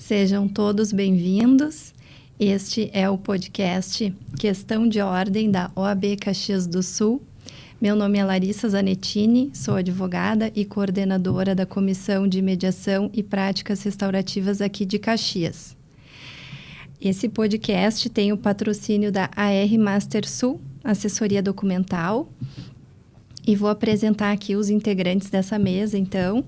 Sejam todos bem-vindos. Este é o podcast Questão de Ordem da OAB Caxias do Sul. Meu nome é Larissa Zanettini, sou advogada e coordenadora da Comissão de Mediação e Práticas Restaurativas aqui de Caxias. Esse podcast tem o patrocínio da AR Master Sul, assessoria documental. E vou apresentar aqui os integrantes dessa mesa, então.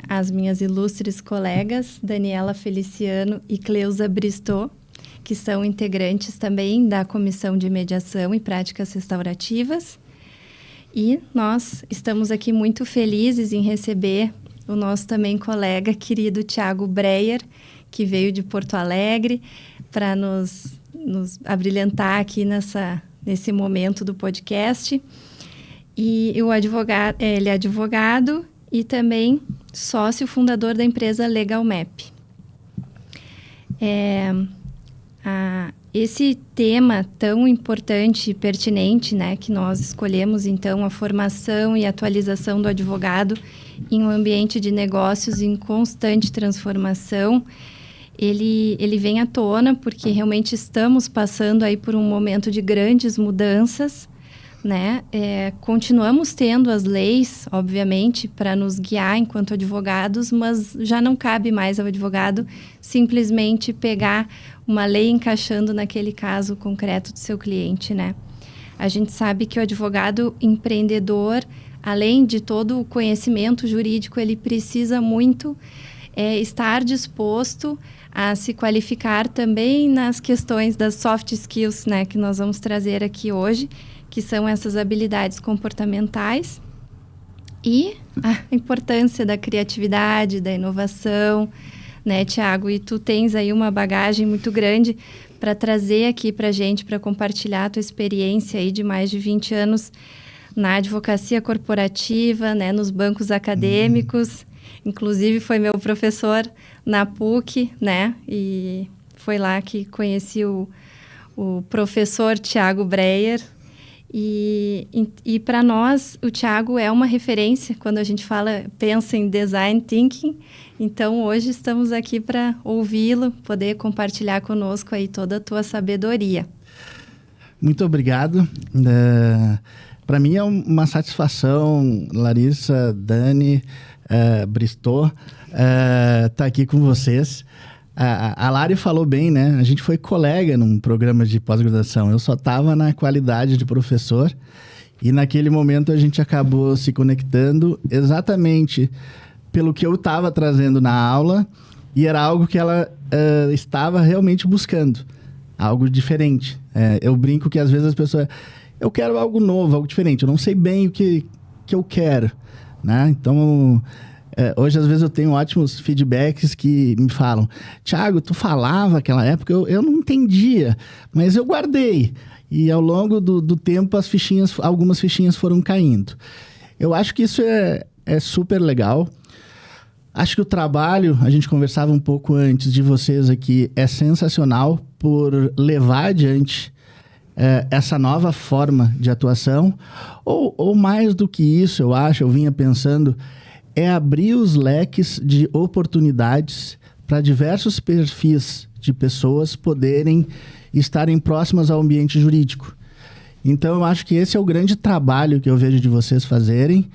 As minhas ilustres colegas, Daniela Feliciano e Cleusa Bristô, que são integrantes também da Comissão de Mediação e Práticas Restaurativas. E nós estamos aqui muito felizes em receber o nosso também colega querido Thiago Breyer, que veio de Porto Alegre para nos abrilhantar aqui nesse momento do podcast. E ele é advogado e também sócio fundador da empresa LegalMap. Esse tema tão importante e pertinente, né, que nós escolhemos, então, a formação e atualização do advogado em um ambiente de negócios em constante transformação, ele vem à tona porque realmente estamos passando aí por um momento de grandes mudanças, né? Continuamos tendo as leis, obviamente, para nos guiar enquanto advogados, mas já não cabe mais ao advogado simplesmente pegar uma lei encaixando naquele caso concreto do seu cliente, né? A gente sabe que o advogado empreendedor, além de todo o conhecimento jurídico, ele precisa muito estar disposto a se qualificar também nas questões das soft skills, né, que nós vamos trazer aqui hoje, que são essas habilidades comportamentais e a importância da criatividade, da inovação, né, Thiago? E tu tens aí uma bagagem muito grande para trazer aqui para a gente, para compartilhar a tua experiência aí de mais de 20 anos na advocacia corporativa, né, nos bancos acadêmicos. Inclusive, foi meu professor na PUC, né? E foi lá que conheci o professor Thiago Breyer. E para nós, o Thiago é uma referência quando a gente pensa em design thinking. Então, hoje estamos aqui para ouvi-lo, poder compartilhar conosco aí toda a tua sabedoria. Muito obrigado. Para mim é uma satisfação, Larissa, Dani, Bristô, tá aqui com vocês. A Lari falou bem, né? A gente foi colega num programa de pós-graduação. Eu só estava na qualidade de professor e naquele momento a gente acabou se conectando exatamente pelo que eu estava trazendo na aula e era algo que ela estava realmente buscando, algo diferente. Eu brinco que às vezes as pessoas... Eu quero algo novo, algo diferente. Eu não sei bem o que eu quero, né? Então... hoje, às vezes, eu tenho ótimos feedbacks que me falam: Thiago, tu falava naquela época, eu não entendia, mas eu guardei. E ao longo do tempo, algumas fichinhas foram caindo. Eu acho que isso é super legal. Acho que o trabalho, a gente conversava um pouco antes de vocês aqui, é sensacional por levar adiante essa nova forma de atuação. Ou mais do que isso, eu vinha pensando... é abrir os leques de oportunidades para diversos perfis de pessoas poderem estarem próximas ao ambiente jurídico. Então, eu acho que esse é o grande trabalho que eu vejo de vocês fazerem.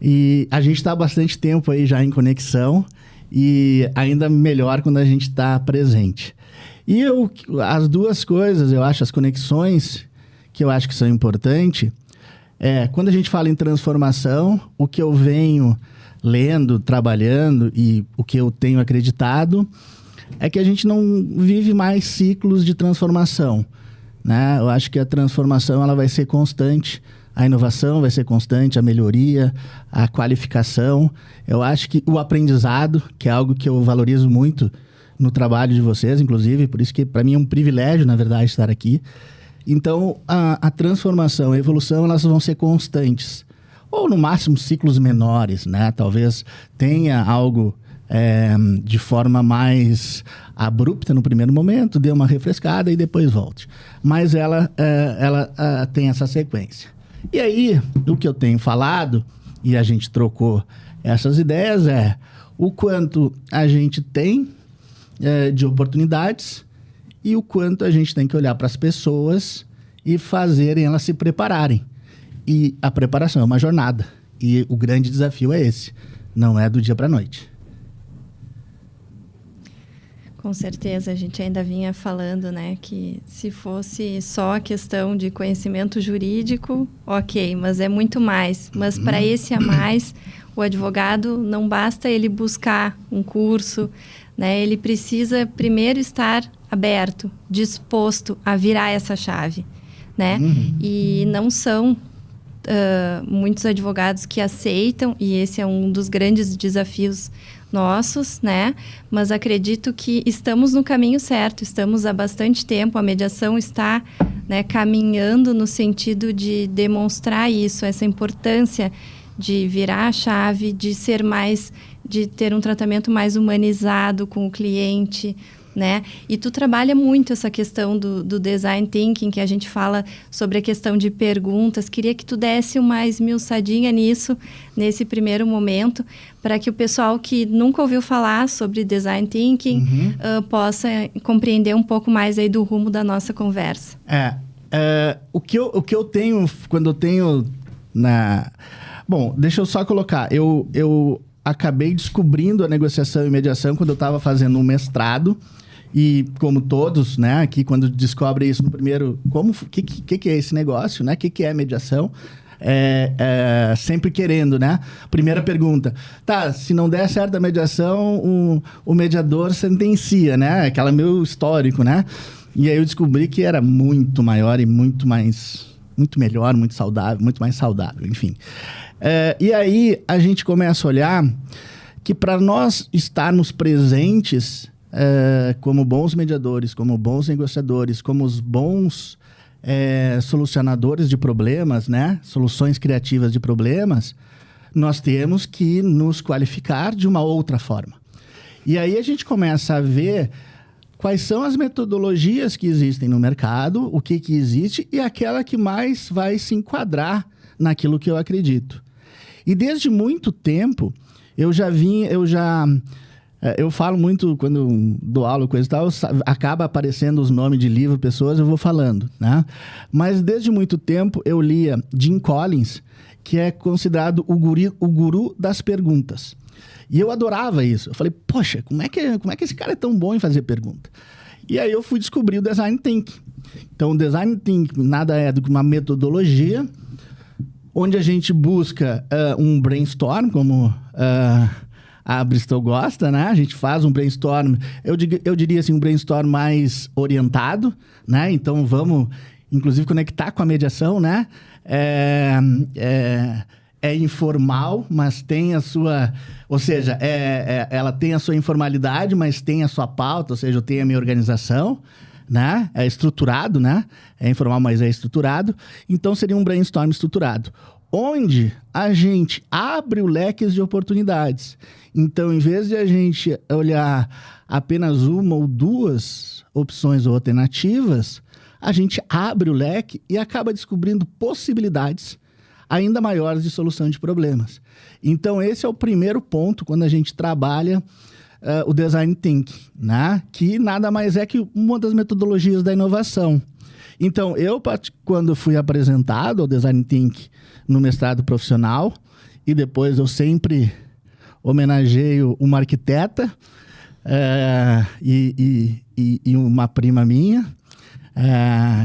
E a gente está há bastante tempo aí já em conexão e ainda melhor quando a gente está presente. E as duas coisas, eu acho, as conexões que eu acho que são importantes, quando a gente fala em transformação, o que eu venho... lendo, trabalhando e o que eu tenho acreditado é que a gente não vive mais ciclos de transformação, né? Eu acho que a transformação ela vai ser constante, a inovação vai ser constante, a melhoria, a qualificação. Eu acho que o aprendizado, que é algo que eu valorizo muito no trabalho de vocês, inclusive, por isso que para mim é um privilégio, na verdade, estar aqui. Então, a transformação, a evolução, elas vão ser constantes. Ou, no máximo, ciclos menores, né? Talvez tenha algo de forma mais abrupta no primeiro momento, dê uma refrescada e depois volte. Mas ela tem essa sequência. E aí, o que eu tenho falado, e a gente trocou essas ideias, o quanto a gente tem de oportunidades e o quanto a gente tem que olhar para as pessoas e fazerem elas se prepararem. E a preparação é uma jornada. E o grande desafio é esse. Não é do dia para a noite. Com certeza, a gente ainda vinha falando, né, que se fosse só a questão de conhecimento jurídico, ok, mas é muito mais. Mas para esse a mais, o advogado não basta ele buscar um curso, né, ele precisa primeiro estar aberto, disposto a virar essa chave, né? E não são muitos advogados que aceitam, e esse é um dos grandes desafios nossos, né? Mas acredito que estamos no caminho certo, estamos há bastante tempo, a mediação está, né, caminhando no sentido de demonstrar isso, essa importância de virar a chave, de ser mais, de ter um tratamento mais humanizado com o cliente, né? E tu trabalha muito essa questão do design thinking, que a gente fala sobre a questão de perguntas. Queria que tu desse uma esmiuçadinha nisso, nesse primeiro momento, para que o pessoal que nunca ouviu falar sobre design thinking possa compreender um pouco mais aí do rumo da nossa conversa. O que eu tenho, quando eu tenho Bom, deixa eu só colocar. Eu acabei descobrindo a negociação e mediação quando eu estava fazendo um mestrado. E como todos, né, aqui quando descobre isso no primeiro... O que é esse negócio, né? O que é mediação? Sempre querendo, né? Primeira pergunta. Tá, se não der certo a mediação, o mediador sentencia, né? Aquela meu histórico, né? E aí eu descobri que era muito maior e muito melhor, muito saudável, muito mais saudável, enfim. E aí a gente começa a olhar que para nós estarmos presentes como bons mediadores, como bons negociadores, como os bons solucionadores de problemas, né? Soluções criativas de problemas, nós temos que nos qualificar de uma outra forma. E aí a gente começa a ver quais são as metodologias que existem no mercado, o que existe e aquela que mais vai se enquadrar naquilo que eu acredito. E desde muito tempo, eu falo muito, quando dou aula, coisa e tal, acaba aparecendo os nomes de livro, pessoas, eu vou falando, né? Mas desde muito tempo eu lia Jim Collins, que é considerado o guru das perguntas. E eu adorava isso. Eu falei, poxa, como é que esse cara é tão bom em fazer pergunta? E aí eu fui descobrir o Design Thinking. Então, o Design Thinking nada é do que uma metodologia onde a gente busca um brainstorm, como a Bristol gosta, né? A gente faz um brainstorm, eu diria assim, um brainstorm mais orientado, né? Então, vamos, inclusive, conectar com a mediação, né? É informal, mas tem a sua... Ou seja, ela tem a sua informalidade, mas tem a sua pauta, ou seja, eu tenho a minha organização, né? É estruturado, né? É informal, mas é estruturado. Então, seria um brainstorm estruturado, onde a gente abre o leque de oportunidades. Então, em vez de a gente olhar apenas uma ou duas opções ou alternativas, a gente abre o leque e acaba descobrindo possibilidades ainda maiores de solução de problemas. Então, esse é o primeiro ponto quando a gente trabalha o Design Thinking, né? Que nada mais é que uma das metodologias da inovação. Então, quando fui apresentado ao Design Thinking no mestrado profissional, e depois eu sempre homenageio uma arquiteta e uma prima minha,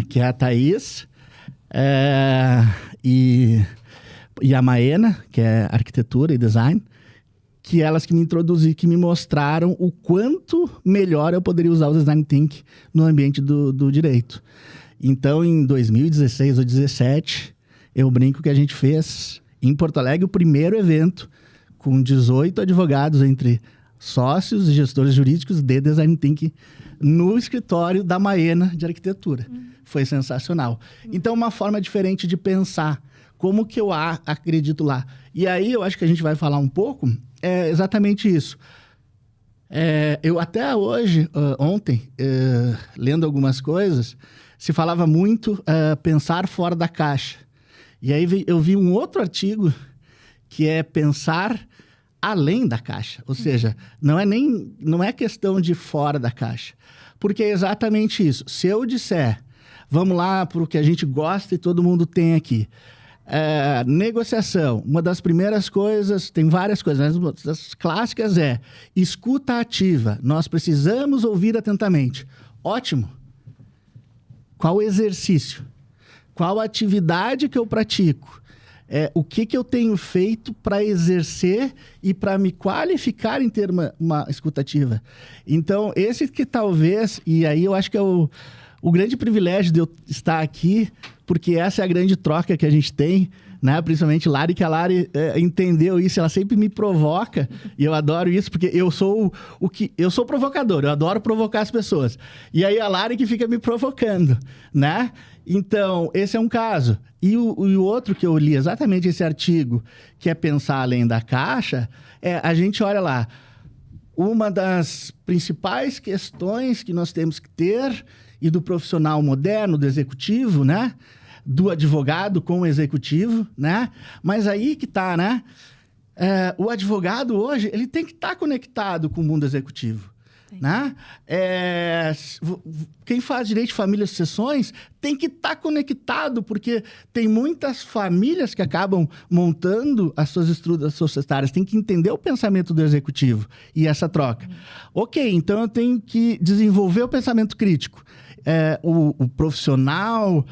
que é a Thaís, e a Maena, que é arquitetura e design, que elas que me introduziram, que me mostraram o quanto melhor eu poderia usar o Design Thinking no ambiente do direito. Então, em 2016 ou 2017, eu brinco que a gente fez em Porto Alegre o primeiro evento com 18 advogados entre sócios e gestores jurídicos de Design Thinking no escritório da Maena de arquitetura. Foi sensacional. Então, uma forma diferente de pensar. Como que eu acredito lá? E aí, eu acho que a gente vai falar um pouco, exatamente isso. Eu até hoje, ontem, lendo algumas coisas, se falava muito pensar fora da caixa. E aí eu vi um outro artigo que é pensar além da caixa. Ou seja, não é questão de fora da caixa. Porque é exatamente isso. Se eu disser, vamos lá para o que a gente gosta e todo mundo tem aqui. Negociação, uma das primeiras coisas, tem várias coisas, mas uma das clássicas é escuta ativa. Nós precisamos ouvir atentamente. Ótimo. Qual exercício? Qual atividade que eu pratico? O que eu tenho feito para exercer e para me qualificar em ter uma escuta ativa? Então, esse que talvez, e aí eu acho que é o grande privilégio de eu estar aqui, porque essa é a grande troca que a gente tem, né? Principalmente Lari, que a Lari entendeu isso, ela sempre me provoca, e eu adoro isso, porque eu sou provocador, eu adoro provocar as pessoas. E aí a Lari que fica me provocando, né? Então, esse é um caso. E o outro que eu li, exatamente esse artigo, que é pensar além da caixa, a gente olha lá, uma das principais questões que nós temos que ter, e do profissional moderno, do executivo, né? Do advogado com o executivo, né? Mas aí que tá, né? O advogado hoje, ele tem que estar conectado com o mundo executivo, né? Quem faz direito de família e sucessões tem que estar conectado, porque tem muitas famílias que acabam montando as suas estruturas societárias, tem que entender o pensamento do executivo e essa troca. Ok, então eu tenho que desenvolver o pensamento crítico. O profissional,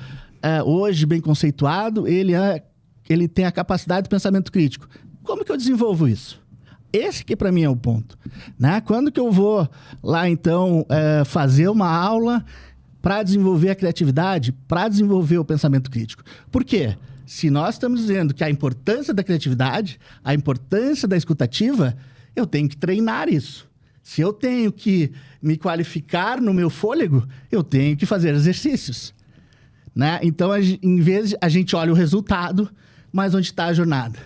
hoje bem conceituado, ele tem a capacidade de pensamento crítico. Como que eu desenvolvo isso? Esse que para mim é o ponto, né? Quando que eu vou lá, então, fazer uma aula para desenvolver a criatividade, para desenvolver o pensamento crítico? Por quê? Se nós estamos dizendo que a importância da criatividade, a importância da escutativa, eu tenho que treinar isso. Se eu tenho que me qualificar no meu fôlego, eu tenho que fazer exercícios, né? Então, em vez de a gente olha o resultado, mas onde está a jornada.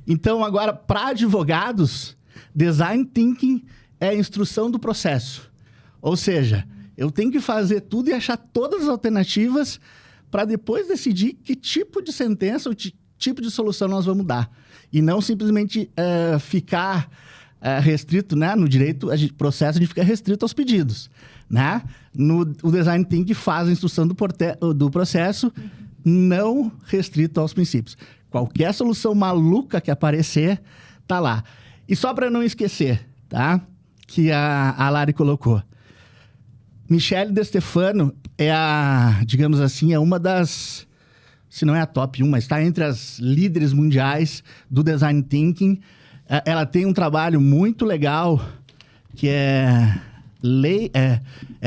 Então, agora, para advogados, design thinking é a instrução do processo. Ou seja, eu tenho que fazer tudo e achar todas as alternativas para depois decidir que tipo de sentença ou tipo de solução nós vamos dar. E não simplesmente ficar restrito, né? No direito, processo, a gente fica restrito aos pedidos, né? O design thinking faz a instrução do processo não restrito aos princípios. Qualquer solução maluca que aparecer, tá lá. E só para não esquecer, tá? Que a Lari colocou. Michele De Stefano digamos assim, é uma das, se não é a top 1, mas está entre as líderes mundiais do design thinking. Ela tem um trabalho muito legal, que é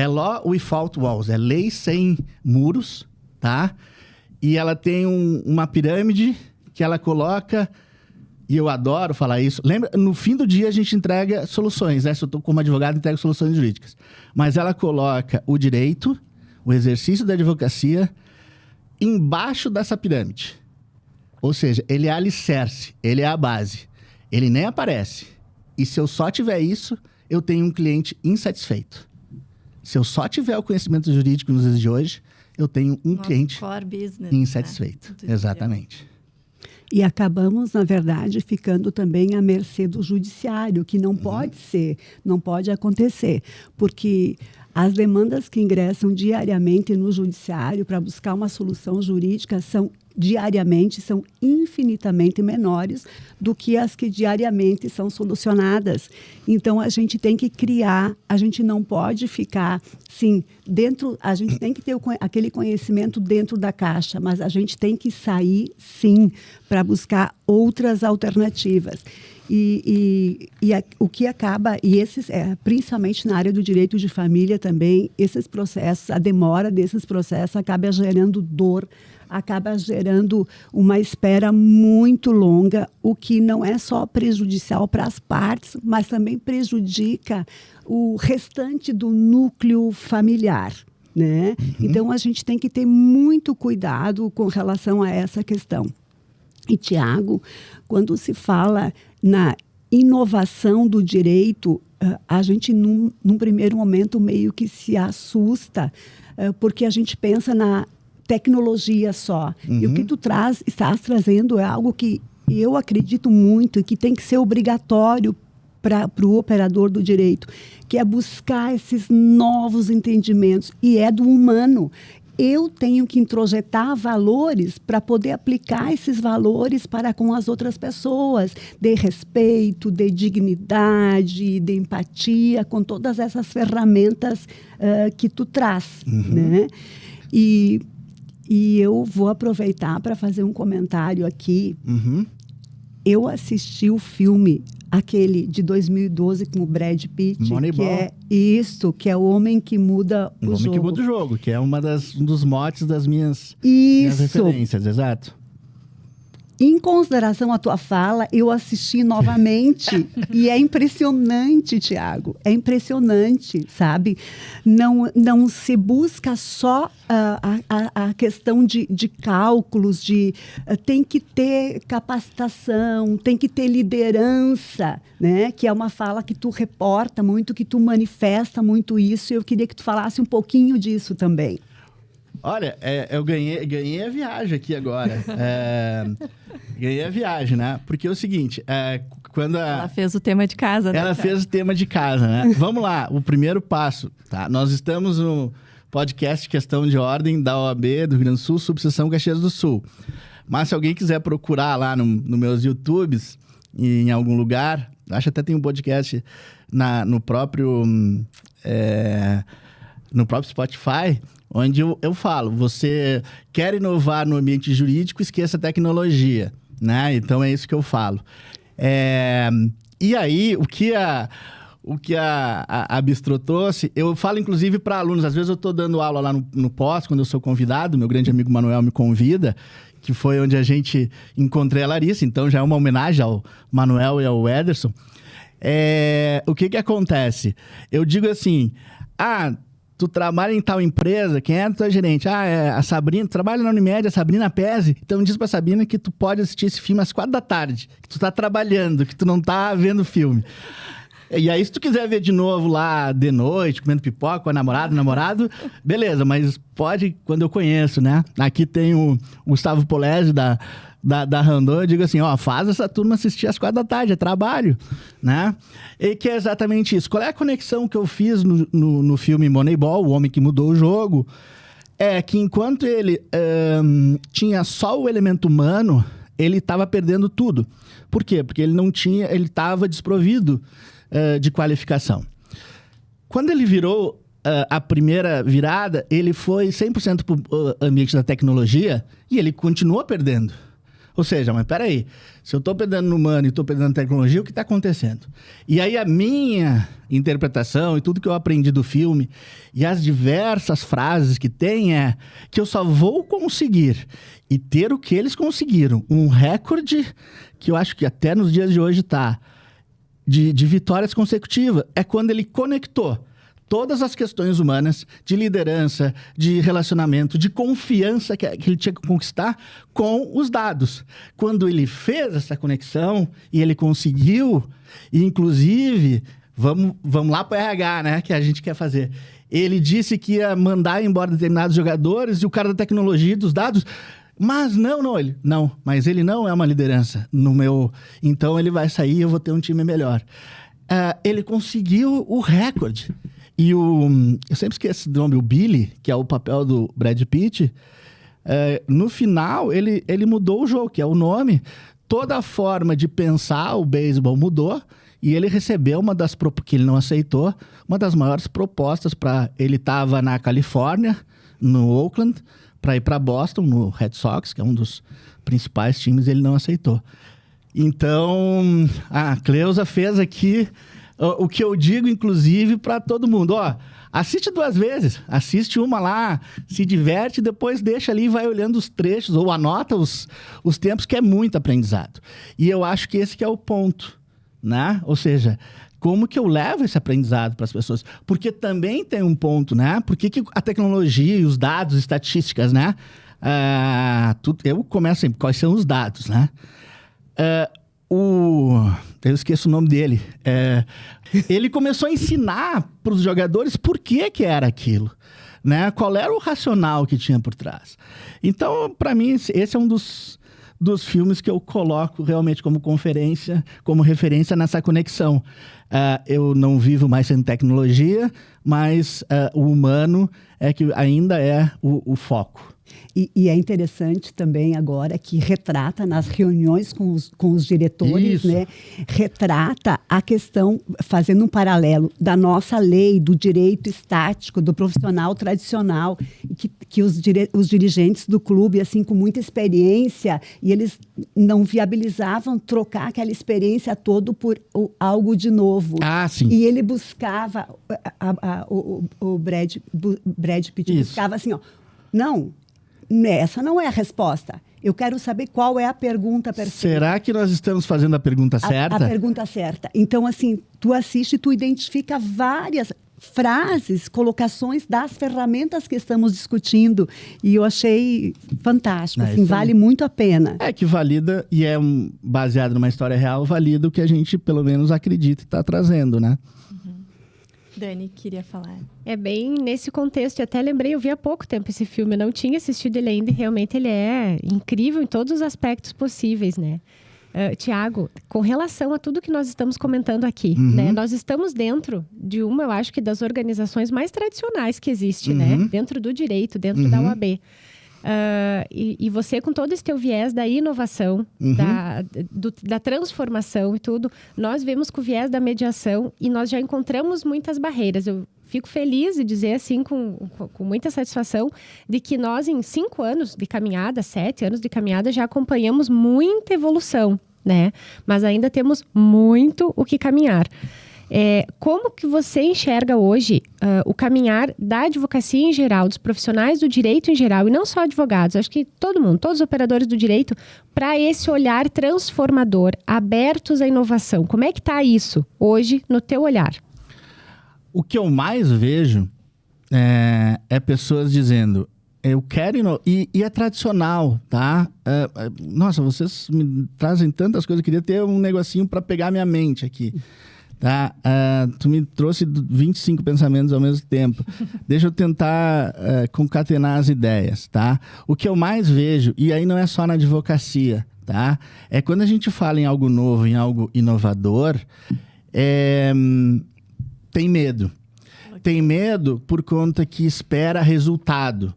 Law Without Walls, é lei sem muros, tá? E ela tem uma pirâmide que ela coloca, e eu adoro falar isso. Lembra, no fim do dia a gente entrega soluções, né? Se eu estou como advogado, entrego soluções jurídicas. Mas ela coloca o direito, o exercício da advocacia, embaixo dessa pirâmide. Ou seja, ele é alicerce, ele é a base. Ele nem aparece. E se eu só tiver isso, eu tenho um cliente insatisfeito. Se eu só tiver o conhecimento jurídico nos dias de hoje, eu tenho um cliente insatisfeito. Né? Exatamente. E acabamos, na verdade, ficando também à mercê do judiciário, que não pode ser, não pode acontecer. Porque as demandas que ingressam diariamente no judiciário para buscar uma solução jurídica são infinitamente menores do que as que diariamente são solucionadas. Então, a gente tem que criar, a gente não pode ficar, sim, dentro, a gente tem que ter aquele conhecimento dentro da caixa, mas a gente tem que sair, sim, para buscar outras alternativas. O que acaba, e esses, principalmente na área do direito de família também, esses processos, a demora desses processos acaba gerando dor, acaba gerando uma espera muito longa, o que não é só prejudicial para as partes, mas também prejudica o restante do núcleo familiar, né? Então, a gente tem que ter muito cuidado com relação a essa questão. E, Tiago, quando se fala na inovação do direito, a gente, num primeiro momento, meio que se assusta, porque a gente pensa na tecnologia só. E o que tu estás trazendo é algo que eu acredito muito que tem que ser obrigatório para o operador do direito, que é buscar esses novos entendimentos, e é do humano. Eu tenho que introjetar valores para poder aplicar esses valores para com as outras pessoas, de respeito, de dignidade, de empatia, com todas essas ferramentas que tu traz, né? E eu vou aproveitar para fazer um comentário aqui. Eu assisti o filme, aquele de 2012 com o Brad Pitt, Moneyball. que é o Homem que Muda o Jogo. O Homem que Muda o Jogo, que é um dos motes das minhas Isso. referências, exato. Em consideração à tua fala, eu assisti novamente e é impressionante, Tiago. É impressionante, sabe? Não se busca só a questão de cálculos, tem que ter capacitação, tem que ter liderança, né? Que é uma fala que tu reporta muito, que tu manifesta muito isso. E eu queria que tu falasse um pouquinho disso também. Olha, eu ganhei a viagem aqui agora. Ganhei a viagem, né? Porque é o seguinte, Ela fez o tema de casa, né? Ela fez o tema de casa, né? Vamos lá, o primeiro passo, tá? Nós estamos no podcast Questão de Ordem da OAB do Rio Grande do Sul, subseção Caxias do Sul. Mas se alguém quiser procurar lá no meus YouTubes, em algum lugar, acho até tem um podcast no próprio Spotify, onde eu falo, você quer inovar no ambiente jurídico, esqueça a tecnologia, né? Então é isso que eu falo. E aí, o que a Bistrô trouxe, eu falo inclusive para alunos, às vezes eu estou dando aula lá no pós, quando eu sou convidado, meu grande amigo Manuel me convida, que foi onde a gente encontrei a Larissa, então já é uma homenagem ao Manuel e ao Ederson. O que acontece? Eu digo assim, tu trabalha em tal empresa, quem é a tua gerente? É a Sabrina, tu trabalha na Unimed, a Sabrina Pese. Então diz pra Sabrina que tu pode assistir esse filme às 4 da tarde, que tu tá trabalhando, que tu não tá vendo filme. E aí, se tu quiser ver de novo lá de noite, comendo pipoca com a namorado, beleza, mas pode quando eu conheço, né? Aqui tem o Gustavo Polese da Randon, eu digo assim, faz essa turma assistir às 4 da tarde, é trabalho, né? E que é exatamente isso. Qual é a conexão que eu fiz no filme Moneyball, O Homem que Mudou o Jogo? É que enquanto ele tinha só o elemento humano, ele estava perdendo tudo. Por quê? Porque ele estava desprovido de qualificação. Quando ele virou a primeira virada, ele foi 100% para o ambiente da tecnologia e ele continua perdendo. Ou seja, mas peraí, se eu estou perdendo no humano e estou perdendo na tecnologia, o que está acontecendo? E aí a minha interpretação e tudo que eu aprendi do filme e as diversas frases que tem que eu só vou conseguir e ter o que eles conseguiram. Um recorde que eu acho que até nos dias de hoje está de vitórias consecutivas. É quando ele conectou todas as questões humanas, de liderança, de relacionamento, de confiança que ele tinha que conquistar com os dados. Quando ele fez essa conexão e ele conseguiu, e inclusive, vamos lá para o RH, né, que a gente quer fazer. Ele disse que ia mandar embora determinados jogadores e o cara da tecnologia e dos dados... Mas mas ele não é uma liderança no meu... Então ele vai sair e eu vou ter um time melhor. Ele conseguiu o recorde. E eu sempre esqueço do nome, o Billy, que é o papel do Brad Pitt. No final, ele mudou o jogo, que é o nome. Toda a forma de pensar o beisebol mudou. E ele recebeu que ele não aceitou, uma das maiores propostas para... Ele estava na Califórnia, no Oakland, para ir para Boston, no Red Sox, que é um dos principais times, ele não aceitou. Então, a Cleusa fez aqui o que eu digo, inclusive, para todo mundo. Assiste 2 vezes, assiste uma lá, se diverte, depois deixa ali e vai olhando os trechos, ou anota os tempos, que é muito aprendizado. E eu acho que esse que é o ponto, né? Ou seja... Como que eu levo esse aprendizado para as pessoas? Porque também tem um ponto, né? Por que a tecnologia e os dados, estatísticas, né? Eu começo sempre, quais são os dados, né? Eu esqueço o nome dele. Ele começou a ensinar para os jogadores por que era aquilo, né? Qual era o racional que tinha por trás. Então, para mim, esse é um dos dos filmes que eu coloco realmente como referência nessa conexão. Eu não vivo mais sem tecnologia, mas o humano é que ainda é o foco. E é interessante também agora que retrata nas reuniões com os diretores, né? Retrata a questão, fazendo um paralelo da nossa lei, do direito estático, do profissional tradicional, que os dirigentes do clube, assim, com muita experiência, e eles não viabilizavam trocar aquela experiência toda por algo de novo. Sim. E ele buscava, o Brad Pitt buscava assim, não, essa não é a resposta. Eu quero saber qual é a pergunta perfeita. Será que nós estamos fazendo a pergunta certa? A pergunta certa. Então, assim, tu assiste e tu identifica várias frases, colocações das ferramentas que estamos discutindo. E eu achei fantástico. Assim, vale muito a pena. Que valida, e baseado numa história real, valida o que a gente, pelo menos, acredita e está trazendo, né? Dani, queria falar. É bem nesse contexto, e até lembrei, eu vi há pouco tempo esse filme, eu não tinha assistido ele ainda, e realmente ele é incrível em todos os aspectos possíveis, né? Tiago, com relação a tudo que nós estamos comentando aqui, né? Nós estamos dentro de uma, eu acho que das organizações mais tradicionais que existe, né? Dentro do direito, dentro da OAB. E você, com todo esse teu viés da inovação, da transformação e tudo, nós vemos com o viés da mediação e nós já encontramos muitas barreiras. Eu fico feliz de dizer assim, com muita satisfação, de que nós em 5 anos de caminhada, 7 anos de caminhada, já acompanhamos muita evolução, né? Mas ainda temos muito o que caminhar. Como que você enxerga hoje o caminhar da advocacia em geral, dos profissionais do direito em geral, e não só advogados, acho que todo mundo, todos os operadores do direito, para esse olhar transformador, abertos à inovação? Como é que está isso hoje no teu olhar? O que eu mais vejo é pessoas dizendo, eu quero inovar, e é tradicional, tá? Nossa, vocês me trazem tantas coisas, eu queria ter um negocinho para pegar minha mente aqui. Tá? Tu me trouxe 25 pensamentos ao mesmo tempo. Deixa eu tentar concatenar as ideias, tá? O que eu mais vejo, e aí não é só na advocacia, tá? É quando a gente fala em algo novo, em algo inovador, tem medo. Tem medo por conta que espera resultado.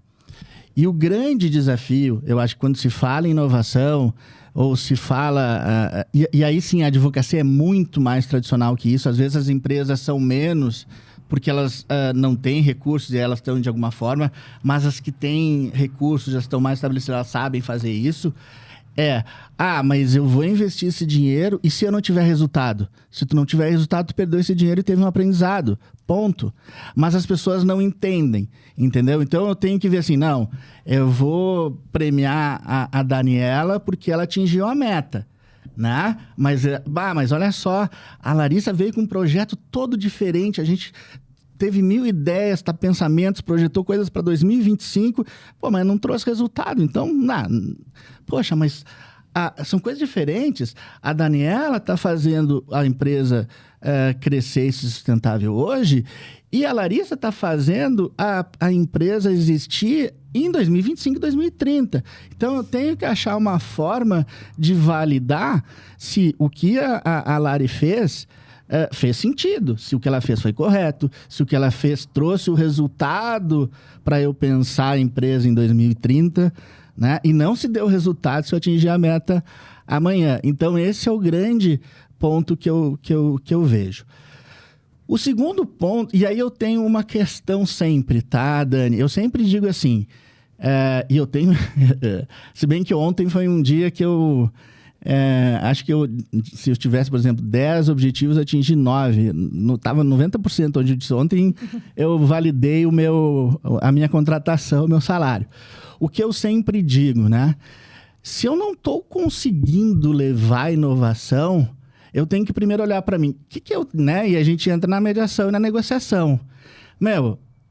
E o grande desafio, eu acho que quando se fala em inovação, ou se fala... e aí sim, a advocacia é muito mais tradicional que isso. Às vezes as empresas são menos porque elas não têm recursos e elas estão de alguma forma, mas as que têm recursos já estão mais estabelecidas, elas sabem fazer isso. Mas eu vou investir esse dinheiro e se eu não tiver resultado? Se tu não tiver resultado, tu perdeu esse dinheiro e teve um aprendizado. Ponto. Mas as pessoas não entendem, entendeu? Então eu tenho que ver assim, não, eu vou premiar a Daniela porque ela atingiu a meta, né? Mas olha só, a Larissa veio com um projeto todo diferente, a gente teve 1000 ideias, pensamentos, projetou coisas para 2025, mas não trouxe resultado. Então, poxa, mas são coisas diferentes. A Daniela está fazendo a empresa crescer e ser sustentável hoje, e a Larissa está fazendo a empresa existir em 2025 e 2030. Então, eu tenho que achar uma forma de validar se o que a Lari fez sentido, se o que ela fez foi correto, se o que ela fez trouxe o resultado para eu pensar a empresa em 2030, né? E não se deu resultado se eu atingir a meta amanhã. Então, esse é o grande ponto que eu vejo. O segundo ponto, e aí eu tenho uma questão sempre, tá, Dani? Eu sempre digo assim, e eu tenho... se bem que ontem foi um dia que eu... acho que se eu tivesse, por exemplo, 10 objetivos, eu atingi 9. Estava 90% onde eu disse ontem, eu validei a minha contratação, o meu salário. O que eu sempre digo, né? Se eu não estou conseguindo levar a inovação, eu tenho que primeiro olhar para mim. Né? E a gente entra na mediação e na negociação.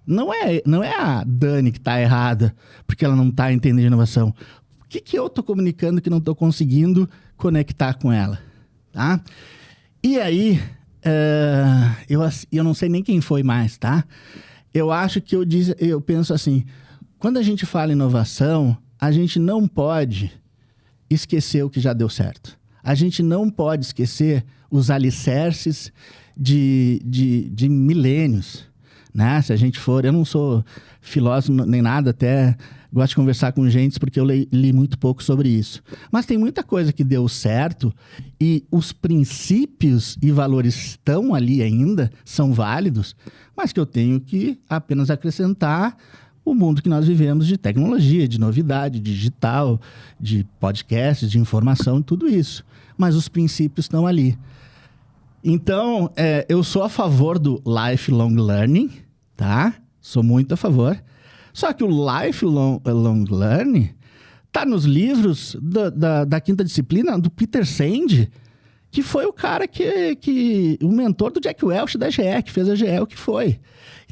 Não é a Dani que está errada, porque ela não está entendendo inovação. O que eu estou comunicando que não estou conseguindo conectar com ela? Tá? E aí, eu não sei nem quem foi mais, tá? Eu acho que eu penso assim, quando a gente fala inovação, a gente não pode esquecer o que já deu certo. A gente não pode esquecer os alicerces de milênios, né? Se a gente for... Eu não sou filósofo nem nada, até gosto de conversar com gente porque eu li muito pouco sobre isso. Mas tem muita coisa que deu certo e os princípios e valores estão ali ainda, são válidos, mas que eu tenho que apenas acrescentar o mundo que nós vivemos de tecnologia, de novidade, digital, de podcasts, de informação e tudo isso. Mas os princípios estão ali. Então, eu sou a favor do lifelong learning, tá? Sou muito a favor. Só que o lifelong learning está nos livros da quinta disciplina do Peter Senge, que foi o cara o mentor do Jack Welch da GE, que fez a GE o que foi.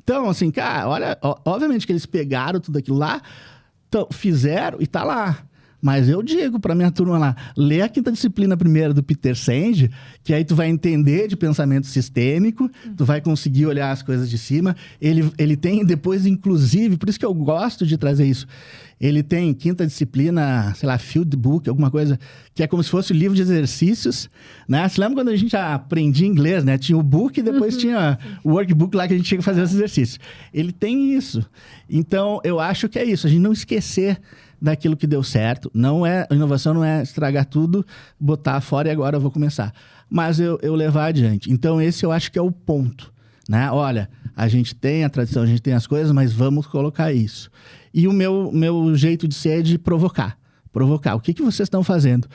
Então, assim, cara, olha, obviamente que eles pegaram tudo aquilo lá, fizeram e tá lá. Mas eu digo para minha turma lá, lê a quinta disciplina primeiro do Peter Senge, que aí tu vai entender de pensamento sistêmico, tu vai conseguir olhar as coisas de cima. Ele tem depois, inclusive, por isso que eu gosto de trazer isso, ele tem quinta disciplina, sei lá, field book, alguma coisa, que é como se fosse o livro de exercícios, né? Você lembra quando a gente aprendia inglês, né? Tinha o book e depois tinha o workbook lá que a gente tinha que fazer os exercícios. Ele tem isso. Então, eu acho que é isso, a gente não esquecer daquilo que deu certo. A inovação não é estragar tudo, botar fora e agora eu vou começar. Mas eu levar adiante. Então, esse eu acho que é o ponto, né? Olha, a gente tem a tradição, a gente tem as coisas, mas vamos colocar isso. E o meu jeito de ser é de provocar. Provocar. O que vocês estão fazendo?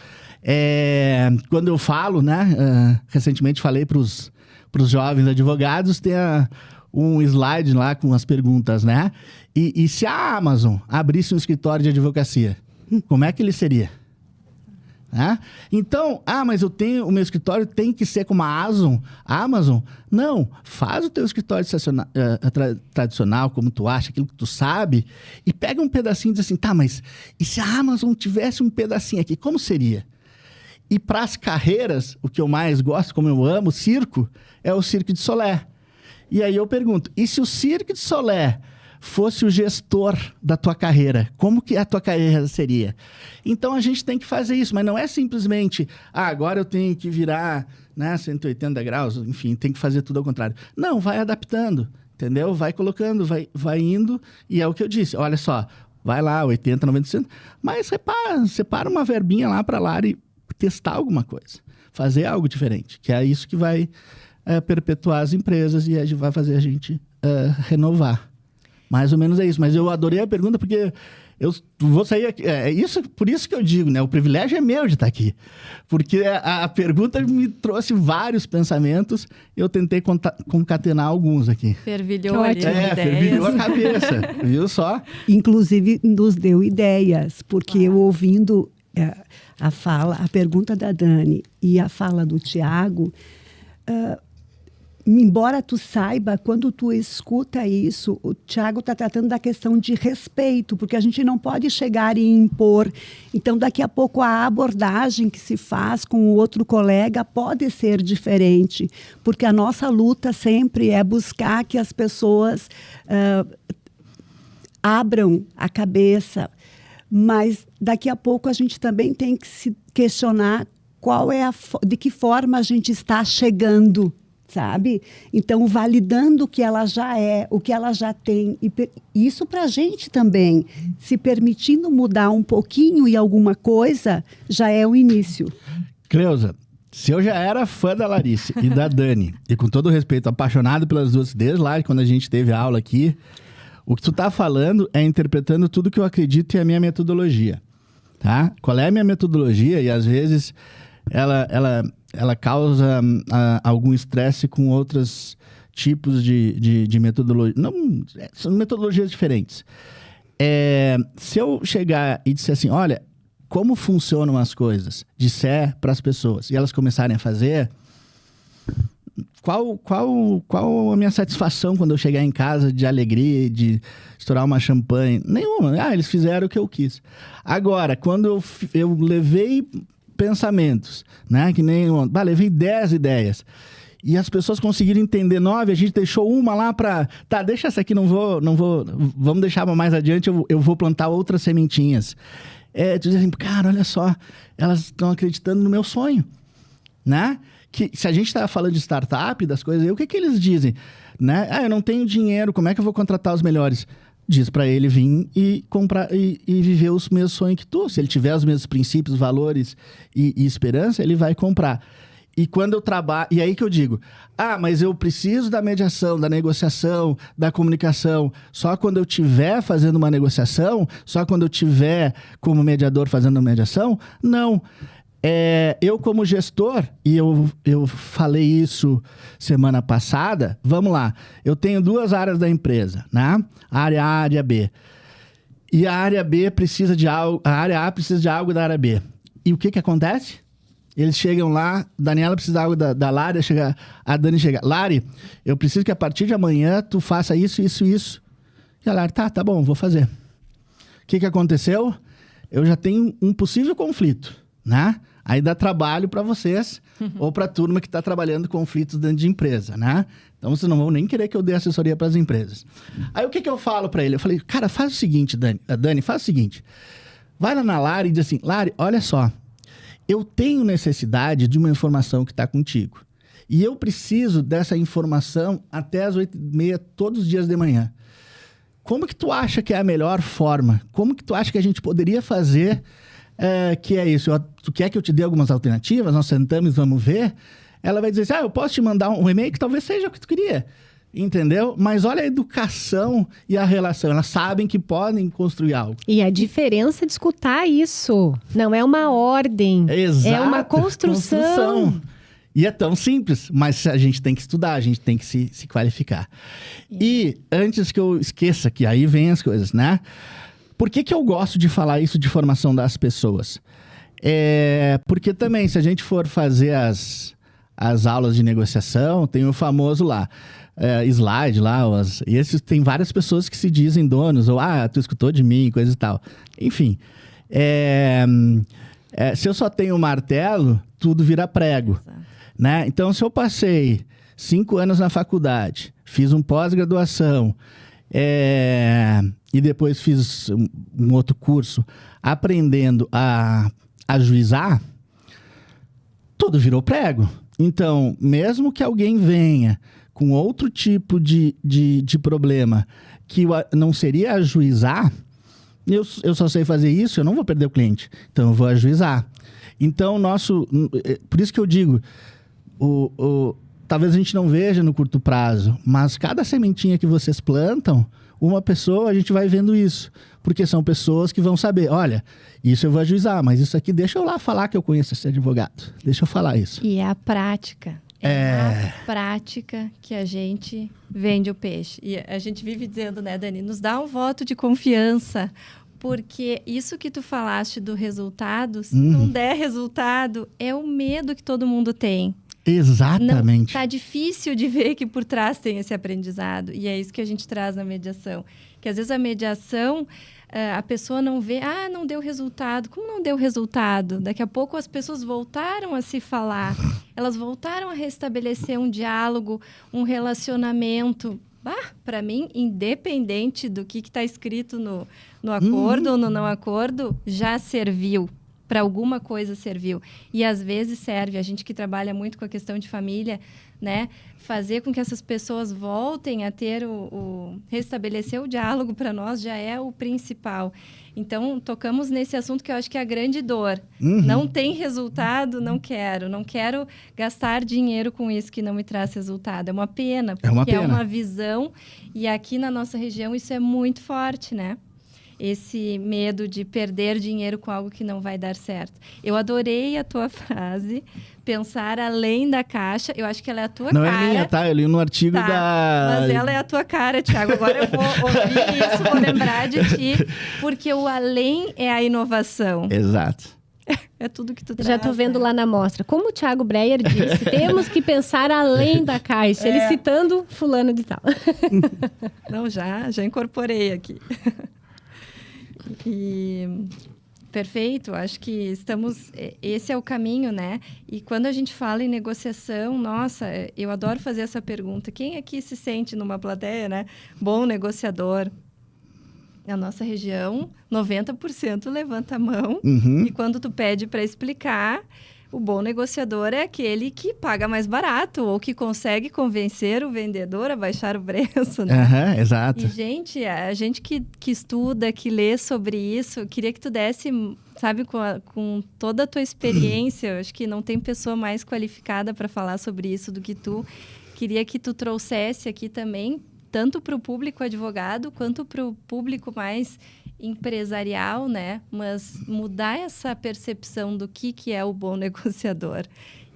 Quando eu falo, né? Recentemente falei para os jovens advogados, tem um slide lá com as perguntas, né? E se a Amazon abrisse um escritório de advocacia, como é que ele seria? Né? Então, mas o meu escritório tem que ser como a Amazon? Não, faz o teu escritório tradicional, como tu acha, aquilo que tu sabe, e pega um pedacinho e diz assim, tá, mas e se a Amazon tivesse um pedacinho aqui, como seria? E para as carreiras, o que eu mais gosto, como eu amo, circo, é o Cirque du Soleil. E aí eu pergunto, e se o Cirque du Soleil fosse o gestor da tua carreira, como que a tua carreira seria? Então, a gente tem que fazer isso, mas não é simplesmente, agora eu tenho que virar, né, 180 graus, enfim, tem que fazer tudo ao contrário. Não, vai adaptando, entendeu? Vai colocando, vai indo, e é o que eu disse, olha só, vai lá, 80, 90%, mas separa uma verbinha lá para lá e testar alguma coisa, fazer algo diferente, que é isso que vai perpetuar as empresas e vai fazer a gente renovar. Mais ou menos é isso. Mas eu adorei a pergunta porque eu vou sair aqui. Por isso que eu digo, né? O privilégio é meu de estar aqui. Porque a pergunta me trouxe vários pensamentos. Eu tentei concatenar alguns aqui. Fervilhou ali ideias. Fervilhou a cabeça. Viu só? Inclusive, nos deu ideias. Porque eu ouvindo a pergunta da Dani e a fala do Tiago... embora tu saiba, quando tu escuta isso, o Tiago está tratando da questão de respeito, porque a gente não pode chegar e impor. Então, daqui a pouco, a abordagem que se faz com o outro colega pode ser diferente, porque a nossa luta sempre é buscar que as pessoas abram a cabeça, mas daqui a pouco a gente também tem que se questionar de que forma a gente está chegando, sabe? Então, validando o que ela já é, o que ela já tem. E isso para a gente também. Se permitindo mudar um pouquinho e alguma coisa, já é o início. Cleusa, se eu já era fã da Larissa e da Dani, e com todo respeito, apaixonado pelas duas, desde lá, quando a gente teve aula aqui, o que tu tá falando é interpretando tudo que eu acredito e a minha metodologia. Tá? Qual é a minha metodologia? E às vezes ela causa algum estresse com outros tipos de metodologia. Não, são metodologias diferentes. Se eu chegar e disser assim, olha, como funcionam as coisas, disser para as pessoas, e elas começarem a fazer, qual a minha satisfação quando eu chegar em casa de alegria, de estourar uma champanhe? Nenhuma. Eles fizeram o que eu quis. Agora, quando eu levei pensamentos, né? Que nem levei 10 ideias. E as pessoas conseguiram entender 9, a gente deixou uma lá para... Tá, deixa essa aqui, não vou... Vamos deixar mais adiante, eu vou plantar outras sementinhas. tu diz assim, cara, olha só, elas estão acreditando no meu sonho, né? Que se a gente está falando de startup, das coisas, o que eles dizem? Né? Eu não tenho dinheiro, como é que eu vou contratar os melhores? Diz para ele vir e comprar e viver os mesmos sonhos que tu. Se ele tiver os mesmos princípios, valores e esperança, ele vai comprar. E quando eu trabalho... E aí que eu digo, mas eu preciso da mediação, da negociação, da comunicação. Só quando eu estiver fazendo uma negociação, só quando eu estiver como mediador fazendo uma mediação? Não. Eu como gestor, e eu falei isso semana passada, vamos lá. Eu tenho 2 áreas da empresa, né? A área A, a área B. E a área B precisa de algo, a área A precisa de algo da área B. E o que acontece? Eles chegam lá, Daniela precisa de algo da Lari, a Dani chega. Lari, eu preciso que a partir de amanhã tu faça isso, isso, isso. E a Lari, tá bom, vou fazer. O que aconteceu? Eu já tenho um possível conflito, né? Aí dá trabalho para vocês ou para a turma que está trabalhando conflitos dentro de empresa, né? Então vocês não vão nem querer que eu dê assessoria para as empresas. Aí o que eu falo para ele? Eu falei, cara, faz o seguinte, Dani, faz o seguinte. Vai lá na Lari e diz assim, Lari, olha só. Eu tenho necessidade de uma informação que está contigo. E eu preciso dessa informação até as 8h30 todos os dias de manhã. Como que tu acha que é a melhor forma? Como que tu acha que a gente poderia fazer que é isso? Tu quer que eu te dê algumas alternativas? Nós sentamos e vamos ver? Ela vai dizer assim, eu posso te mandar um e-mail que talvez seja o que tu queria. Entendeu? Mas olha a educação e a relação. Elas sabem que podem construir algo. E a diferença de escutar isso. Não é uma ordem. Exato. É uma construção. E é tão simples, mas a gente tem que estudar, a gente tem que se qualificar. E antes que eu esqueça, que aí vem as coisas, né? Por que eu gosto de falar isso de formação das pessoas? Porque também, se a gente for fazer as aulas de negociação, tem o famoso lá... slide lá, e esses tem várias pessoas que se dizem donos, ou tu escutou de mim, coisa e tal. Enfim, se eu só tenho um martelo, tudo vira prego. Né? Então, se eu passei 5 anos na faculdade, fiz um pós-graduação, e depois fiz um outro curso, aprendendo a ajuizar, tudo virou prego. Então, mesmo que alguém venha com outro tipo de problema que não seria ajuizar, eu só sei fazer isso, eu não vou perder o cliente. Então, eu vou ajuizar. Então, por isso que eu digo, talvez a gente não veja no curto prazo, mas cada sementinha que vocês plantam, uma pessoa, a gente vai vendo isso. Porque são pessoas que vão saber, olha, isso eu vou ajuizar, mas isso aqui, deixa eu lá falar que eu conheço esse advogado. Deixa eu falar isso. E é a prática. É a prática que a gente vende o peixe. E a gente vive dizendo, né, Dani, nos dá um voto de confiança, porque isso que tu falaste do resultado, se não der resultado, é o medo que todo mundo tem. Exatamente. Tá difícil de ver que por trás tem esse aprendizado. E é isso que a gente traz na mediação. Que às vezes a mediação, a pessoa não vê, não deu resultado. Como não deu resultado? Daqui a pouco as pessoas voltaram a se falar. Elas voltaram a restabelecer um diálogo, um relacionamento. Para mim, independente do que está escrito no acordo ou no não acordo, já serviu. Para alguma coisa serviu. E às vezes serve. A gente que trabalha muito com a questão de família, né? Fazer com que essas pessoas voltem a ter restabelecer o diálogo para nós já é o principal. Então, tocamos nesse assunto que eu acho que é a grande dor. Não tem resultado, não quero gastar dinheiro com isso que não me traz resultado. É uma pena, porque é uma visão. E aqui na nossa região isso é muito forte, né? Esse medo de perder dinheiro com algo que não vai dar certo. Eu adorei a tua frase, pensar além da caixa. Eu acho que ela é a tua cara. Não é minha, tá? Eu li no artigo da... Mas ela é a tua cara, Thiago. Agora eu vou ouvir isso, vou lembrar de ti, porque o além é a inovação. Exato. É tudo que tu traz. Já tô vendo lá na mostra. Como o Thiago Breyer disse, temos que pensar além da caixa. Ele citando fulano de tal. Não, já incorporei aqui. E perfeito, acho que esse é o caminho, né? E quando a gente fala em negociação, nossa, eu adoro fazer essa pergunta. Quem aqui se sente numa plateia, né? Bom negociador? Na nossa região, 90% levanta a mão. Uhum. E quando tu pede para explicar, o bom negociador é aquele que paga mais barato ou que consegue convencer o vendedor a baixar o preço, né? Aham, exato. E, gente, a gente que estuda, que lê sobre isso, queria que tu desse, sabe, com toda a tua experiência, eu acho que não tem pessoa mais qualificada para falar sobre isso do que tu. Queria que tu trouxesse aqui também, tanto para o público advogado, quanto para o público mais empresarial, né? Mas mudar essa percepção do que é o bom negociador.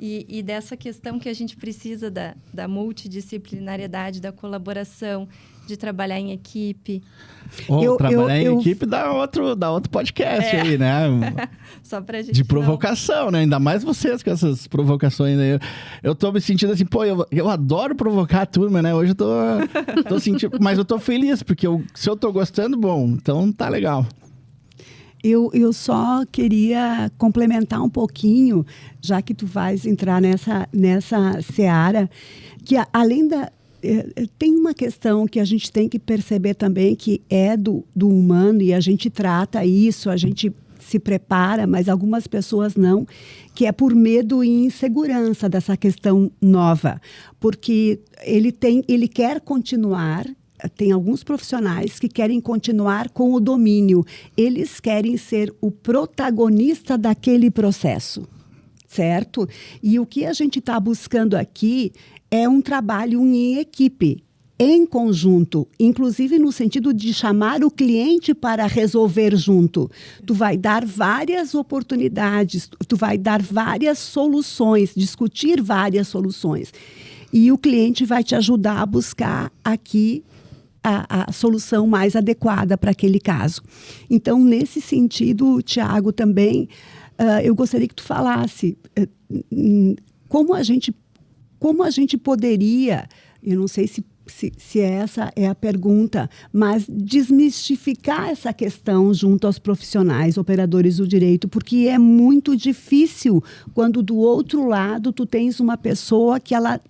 E dessa questão que a gente precisa da multidisciplinariedade, da colaboração, de trabalhar em equipe. Trabalhar em equipe dá outro podcast aí, né? Só pra gente de provocação, né? Ainda mais vocês com essas provocações, né? Eu tô me sentindo assim, pô, eu adoro provocar a turma, né? Hoje eu tô sentindo... Mas eu tô feliz, porque se eu tô gostando, bom, então tá legal. Eu só queria complementar um pouquinho, já que tu vais entrar nessa seara, que além da... tem uma questão que a gente tem que perceber também, que é do humano, e a gente trata isso, a gente se prepara, mas algumas pessoas não, que é por medo e insegurança dessa questão nova. Porque ele quer continuar. Tem alguns profissionais que querem continuar com o domínio. Eles querem ser o protagonista daquele processo, certo? E o que a gente está buscando aqui é um trabalho em equipe, em conjunto, inclusive no sentido de chamar o cliente para resolver junto. Tu vai dar várias oportunidades, tu vai dar várias soluções, discutir várias soluções. E o cliente vai te ajudar a buscar aqui a solução mais adequada para aquele caso. Então, nesse sentido, Tiago, também, eu gostaria que tu falasse como a gente poderia, eu não sei se essa é a pergunta, mas desmistificar essa questão junto aos profissionais, operadores do direito, porque é muito difícil quando do outro lado tu tens uma pessoa que ela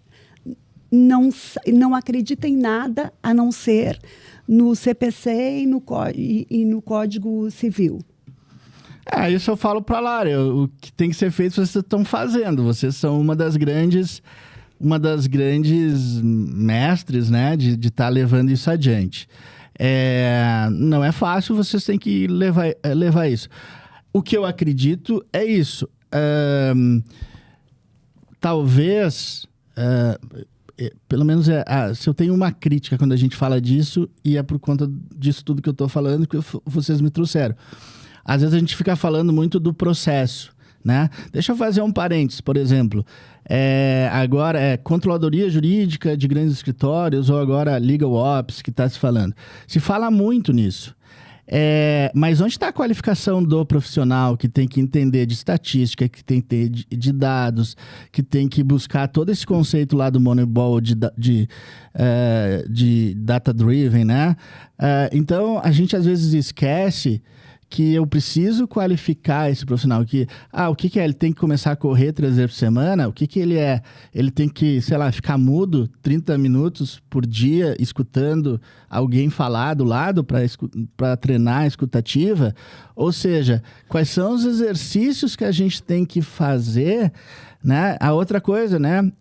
não acredita em nada a não ser no CPC e no Código Civil. Isso eu falo para a Lari. O que tem que ser feito, vocês estão fazendo. Vocês são uma das grandes mestres, né, de estar levando isso adiante. Não é fácil, vocês têm que levar isso. O que eu acredito é isso. Talvez... pelo menos se eu tenho uma crítica quando a gente fala disso, e é por conta disso tudo que eu estou falando que vocês me trouxeram. Às vezes a gente fica falando muito do processo, né? Deixa eu fazer um parênteses, por exemplo. Agora controladoria jurídica de grandes escritórios, ou agora legal ops, que está se falando. Se fala muito nisso. Mas onde está a qualificação do profissional que tem que entender de estatística, que tem que ter de dados, que tem que buscar todo esse conceito lá do Moneyball de data-driven, né? Então, a gente às vezes esquece que eu preciso qualificar esse profissional. O que é? Ele tem que começar a correr 3 vezes por semana? O que ele é? Ele tem que, sei lá, ficar mudo 30 minutos por dia, escutando alguém falar do lado para treinar a escutativa? Ou seja, quais são os exercícios que a gente tem que fazer, né? A outra coisa, né?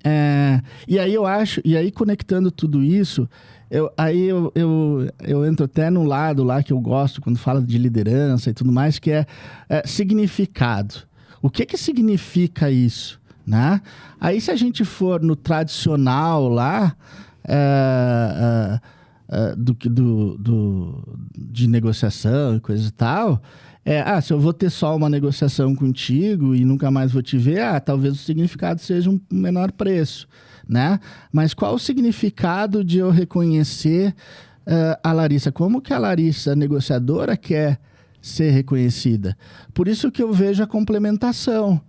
E aí conectando tudo isso... Eu entro até no lado lá que eu gosto quando fala de liderança e tudo mais, que é significado. O que significa isso, né? Aí se a gente for no tradicional lá de negociação e coisa e tal, se eu vou ter só uma negociação contigo e nunca mais vou te ver, talvez o significado seja um menor preço, né? Mas qual o significado de eu reconhecer a Larissa? Como que a Larissa, negociadora, quer ser reconhecida? Por isso que eu vejo a complementação.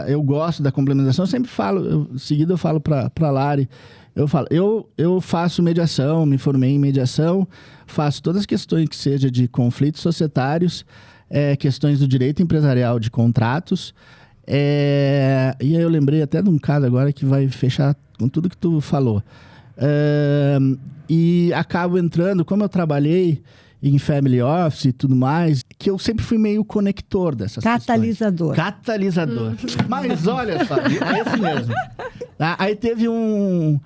Eu gosto da complementação, eu sempre falo, em seguida eu falo para a Lari, eu faço mediação, me formei em mediação, faço todas as questões que seja de conflitos societários, questões do direito empresarial de contratos. E aí eu lembrei até de um caso agora que vai fechar com tudo que tu falou. E acabo entrando, como eu trabalhei em family office e tudo mais, que eu sempre fui meio conector dessas Catalisador. questões. Catalisador. Mas olha só, é esse mesmo. Aí teve um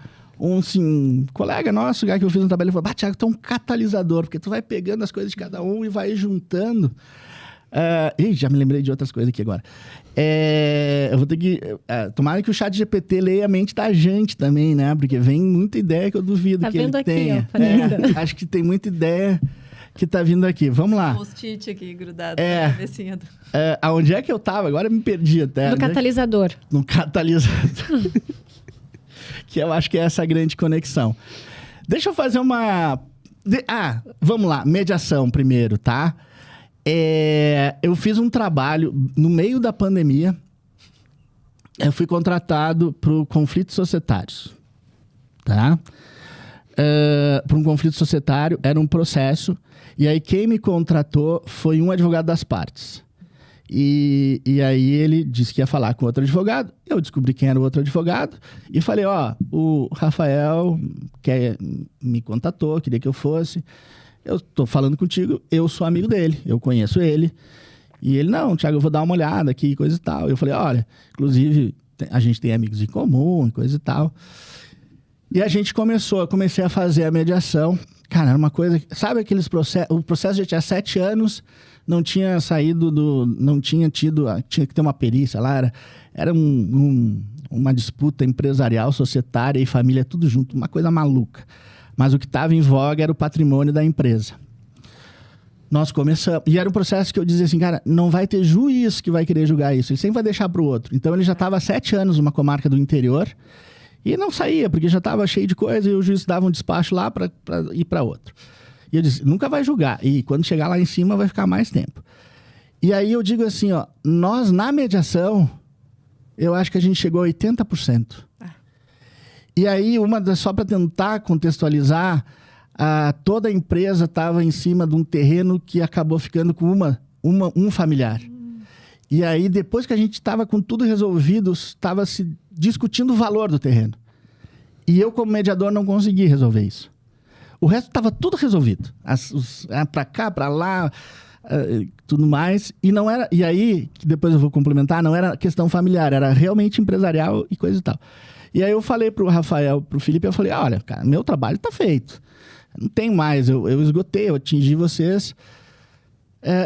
colega nosso, que eu fiz um trabalho, ele falou, Thiago, tu é um catalisador, porque tu vai pegando as coisas de cada um e vai juntando. Já me lembrei de outras coisas aqui agora. Eu vou ter que... tomara que o chat GPT leia a mente da gente também, né? Porque vem muita ideia que eu duvido que ele tenha. Acho que tem muita ideia que tá vindo aqui. Vamos lá. Post-it aqui grudado na cabecinha. Aonde é que eu tava? Agora eu me perdi até. No catalisador. No catalisador. Que eu acho que é essa grande conexão. Deixa eu fazer uma... vamos lá. Mediação primeiro, tá? Eu fiz um trabalho no meio da pandemia. Eu fui contratado para conflitos societários, tá? Para um conflito societário, era um processo. E aí quem me contratou foi um advogado das partes. E aí ele disse que ia falar com outro advogado. Eu descobri quem era o outro advogado. E falei, o Rafael me contatou, queria que eu fosse. Eu tô falando contigo, eu sou amigo dele, eu conheço ele. E ele, não, Thiago, eu vou dar uma olhada aqui, coisa e tal. Eu falei, olha, inclusive, a gente tem amigos em comum, coisa e tal. E a gente comecei a fazer a mediação. Cara, era uma coisa... Sabe aqueles processos... O processo já tinha 7 anos, não tinha saído não tinha tido... Tinha que ter uma perícia lá, era uma disputa empresarial, societária e família, tudo junto, uma coisa maluca. Mas o que estava em voga era o patrimônio da empresa. Nós começamos... E era um processo que eu dizia assim, cara, não vai ter juiz que vai querer julgar isso. Ele sempre vai deixar para o outro. Então, ele já estava há 7 anos numa comarca do interior e não saía, porque já estava cheio de coisa e o juiz dava um despacho lá para ir para outro. E eu disse, nunca vai julgar. E quando chegar lá em cima, vai ficar mais tempo. E aí eu digo assim, nós na mediação, eu acho que a gente chegou a 80%. E aí, só para tentar contextualizar, toda a empresa estava em cima de um terreno que acabou ficando com um familiar. E aí, depois que a gente estava com tudo resolvido, estava se discutindo o valor do terreno. E eu, como mediador, não consegui resolver isso. O resto estava tudo resolvido. Para cá, para lá, tudo mais. E não era... E aí, que depois eu vou complementar, não era questão familiar, era realmente empresarial e coisa e tal. E aí eu falei pro Rafael, pro Felipe, eu falei, olha, cara, meu trabalho tá feito. Não tem mais, eu esgotei, eu atingi vocês.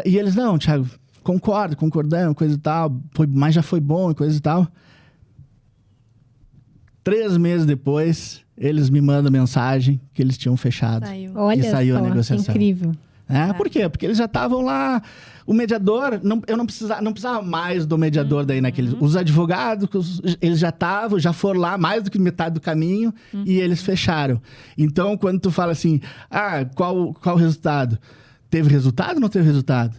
E eles, não, Thiago, concordamos, coisa e tal, mas já foi bom e coisa e tal. 3 meses depois, eles me mandam mensagem que eles tinham fechado. Olha, e saiu a negociação. Incrível. Por quê? Porque eles já estavam lá... O mediador, eu não precisava mais do mediador daí naqueles... Os advogados, eles já foram lá mais do que metade do caminho e eles fecharam. Então, quando tu fala assim, qual o resultado? Teve resultado ou não teve resultado?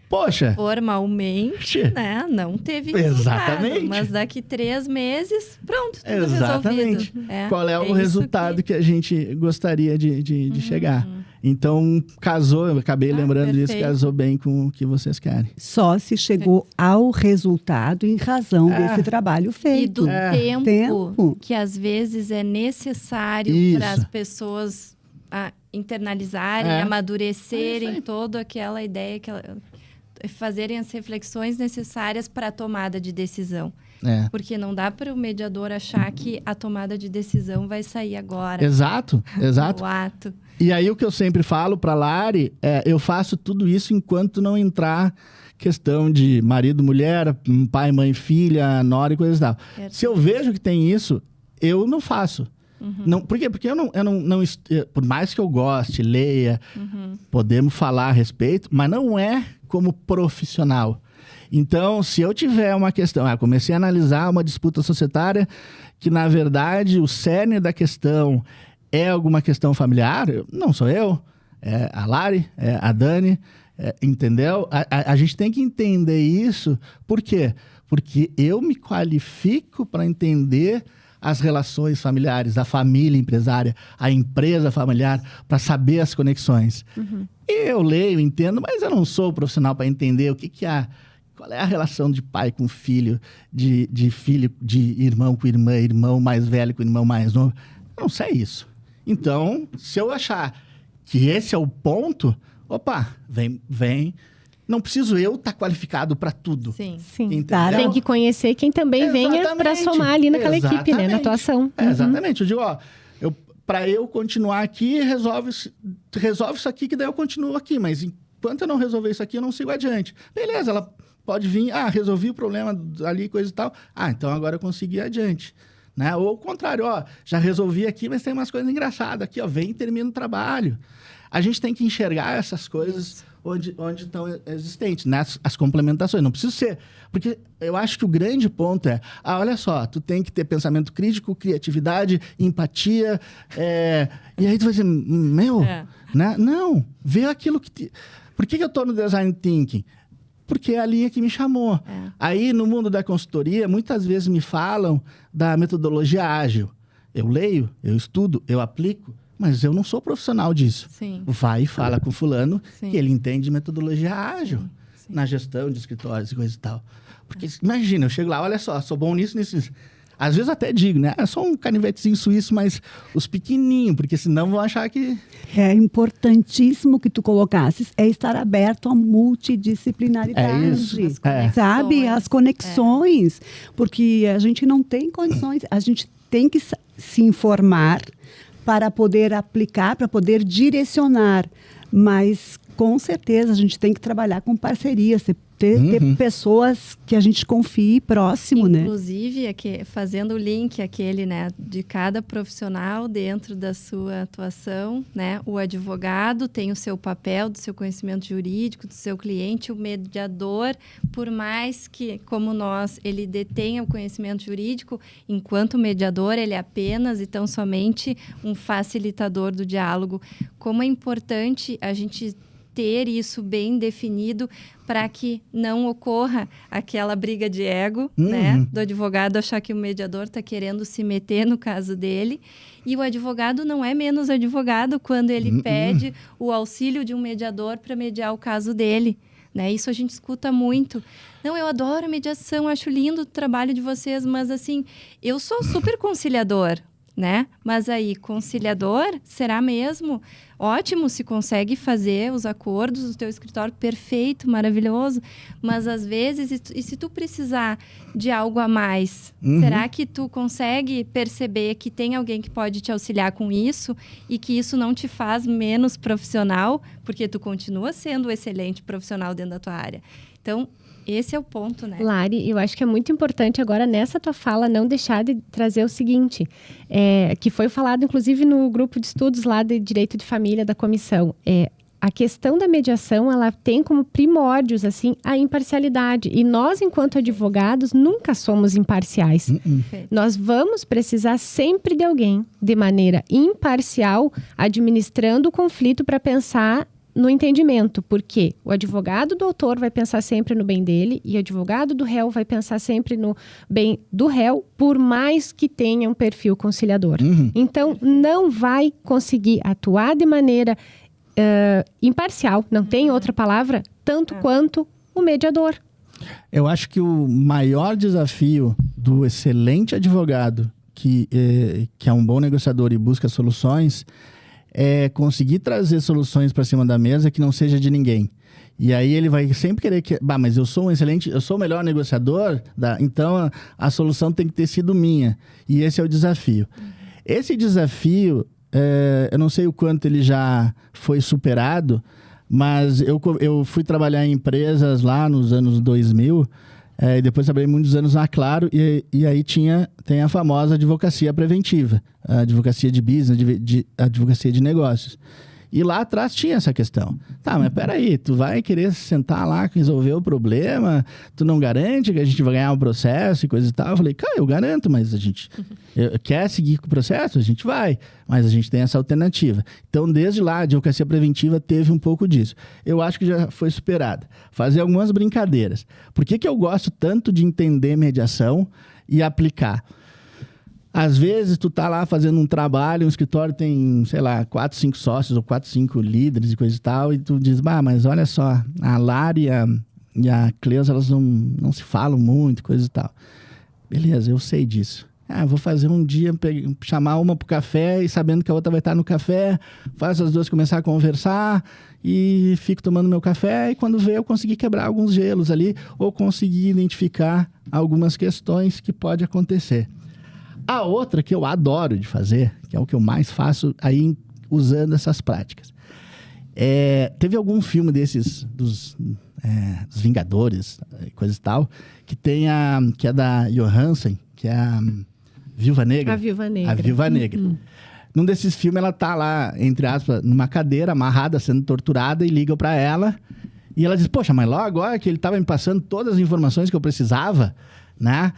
Poxa... Formalmente, né? Não teve Exatamente. resultado. Mas daqui 3 meses, pronto, tudo Exatamente. resolvido. Qual é o resultado que a gente gostaria de chegar? Então, casou, eu acabei lembrando disso, casou bem com o que vocês querem. Só se chegou ao resultado em razão desse trabalho feito. E do tempo que às vezes é necessário para as pessoas internalizarem, amadurecerem toda aquela ideia, fazerem as reflexões necessárias para a tomada de decisão. Porque não dá para o mediador achar que a tomada de decisão vai sair agora. Exato. O ato. E aí o que eu sempre falo para a Lari eu faço tudo isso enquanto não entrar questão de marido, mulher, pai, mãe, filha, nora e coisa e tal. Se eu vejo que tem isso, eu não faço. Não, por quê? Porque eu não por mais que eu goste, leia, podemos falar a respeito, mas não é como profissional. Então, se eu tiver uma questão, comecei a analisar uma disputa societária que, na verdade, o cerne da questão é alguma questão familiar, não sou eu, é a Lari, é a Dani, entendeu? A gente tem que entender isso. Por quê? Porque eu me qualifico para entender as relações familiares, a família empresária, a empresa familiar, para saber as conexões. Eu leio, entendo, mas eu não sou profissional para entender qual é a relação de pai com filho, de filho, de irmão com irmã, irmão mais velho com irmão mais novo. Eu não sei isso. Então, se eu achar que esse é o ponto, opa, vem. Não preciso eu estar qualificado para tudo. Sim. Sim. Claro. Tem que conhecer quem também venha para somar ali naquela equipe, né? Na atuação. Exatamente. Eu digo, ó, para eu continuar aqui, resolve isso aqui, que daí eu continuo aqui. Mas enquanto eu não resolver isso aqui, eu não sigo adiante. Beleza, ela pode vir, resolvi o problema ali, coisa e tal. Então agora eu consigo ir adiante. Né? Ou o contrário, ó, já resolvi aqui, mas tem umas coisas engraçadas aqui, ó, vem e termina o trabalho. A gente tem que enxergar essas coisas onde estão existentes, né? As complementações. Não precisa ser. Porque eu acho que o grande ponto é, olha só, tu tem que ter pensamento crítico, criatividade, empatia. E aí tu vai dizer, né? Não, vê aquilo que... Por que eu estou no design thinking? Porque é a linha que me chamou. Aí, no mundo da consultoria, muitas vezes me falam da metodologia ágil. Eu leio, eu estudo, eu aplico, mas eu não sou profissional disso. Sim. Vai e fala com fulano Sim. que ele entende metodologia ágil Sim. na gestão de escritórios e coisa e tal. Porque, imagina, eu chego lá, olha só, sou bom nisso. Às vezes até digo, né? É só um canivetezinho suíço, mas os pequenininhos, porque senão vão achar que... É importantíssimo que tu colocasses, é estar aberto à multidisciplinaridade. É isso. Sabe? As conexões. Porque a gente não tem condições, a gente tem que se informar para poder aplicar, para poder direcionar. Mas, com certeza, a gente tem que trabalhar com parcerias, ter pessoas que a gente confie próximo, né? Inclusive, fazendo o link aquele, né, de cada profissional dentro da sua atuação, né? O advogado tem o seu papel, do seu conhecimento jurídico, do seu cliente, o mediador, por mais que, como nós, ele detenha o conhecimento jurídico, enquanto mediador, ele é apenas e tão somente um facilitador do diálogo. Como é importante a gente ter isso bem definido para que não ocorra aquela briga de ego, né? Do advogado achar que o mediador está querendo se meter no caso dele. E o advogado não é menos advogado quando ele pede o auxílio de um mediador para mediar o caso dele. Né? Isso a gente escuta muito. Não, eu adoro mediação, acho lindo o trabalho de vocês, mas assim, eu sou super conciliador. Né? Mas aí, conciliador, será mesmo? Ótimo, se consegue fazer os acordos do teu escritório, perfeito, maravilhoso. Mas às vezes, e se tu precisar de algo a mais, será que tu consegue perceber que tem alguém que pode te auxiliar com isso e que isso não te faz menos profissional, porque tu continua sendo um excelente profissional dentro da tua área. Então, esse é o ponto, né? Lari, eu acho que é muito importante agora, nessa tua fala, não deixar de trazer o seguinte, que foi falado, inclusive, no grupo de estudos lá de Direito de Família da comissão. A questão da mediação, ela tem como primórdios, assim, a imparcialidade. E nós, enquanto advogados, nunca somos imparciais. Nós vamos precisar sempre de alguém, de maneira imparcial, administrando o conflito para pensar no entendimento, porque o advogado do autor vai pensar sempre no bem dele e o advogado do réu vai pensar sempre no bem do réu, por mais que tenha um perfil conciliador. Então, não vai conseguir atuar de maneira imparcial, não tem outra palavra, tanto quanto o mediador. Eu acho que o maior desafio do excelente advogado, que é um bom negociador e busca soluções, é conseguir trazer soluções para cima da mesa que não seja de ninguém. E aí ele vai sempre querer que... mas eu sou o melhor negociador, então a solução tem que ter sido minha. E esse é o desafio. Esse desafio, eu não sei o quanto ele já foi superado, mas eu fui trabalhar em empresas lá nos anos 2000, e depois trabalhei muitos anos na Claro, e aí tem a famosa advocacia preventiva, a advocacia de business, a advocacia de negócios. E lá atrás tinha essa questão. Tá, mas peraí, tu vai querer sentar lá, resolver o problema, tu não garante que a gente vai ganhar um processo e coisa e tal? Eu falei, cara, eu garanto, mas a gente quer seguir com o processo? A gente vai, mas a gente tem essa alternativa. Então, desde lá, a advocacia preventiva teve um pouco disso. Eu acho que já foi superada. Fazer algumas brincadeiras. Por que eu gosto tanto de entender mediação e aplicar? Às vezes, tu tá lá fazendo um trabalho, um escritório tem, sei lá, 4, 5 sócios ou 4, 5 líderes e coisa e tal, e tu diz, mas olha só, a Lari e a Cleusa, elas não se falam muito, coisa e tal. Beleza, eu sei disso. Vou fazer um dia, chamar uma pro café e sabendo que a outra vai estar no café, faço as duas começar a conversar e fico tomando meu café, e quando vê eu consegui quebrar alguns gelos ali, ou consegui identificar algumas questões que pode acontecer. A outra que eu adoro de fazer, que é o que eu mais faço aí usando essas práticas, teve algum filme desses dos Vingadores, coisa e tal, que é da Johansson, que é a Viúva Negra. A Viúva Negra. A Viúva Negra. Num desses filmes, ela tá lá, entre aspas, numa cadeira, amarrada, sendo torturada, e ligam pra ela. E ela diz, poxa, mas logo agora que ele tava me passando todas as informações que eu precisava, né?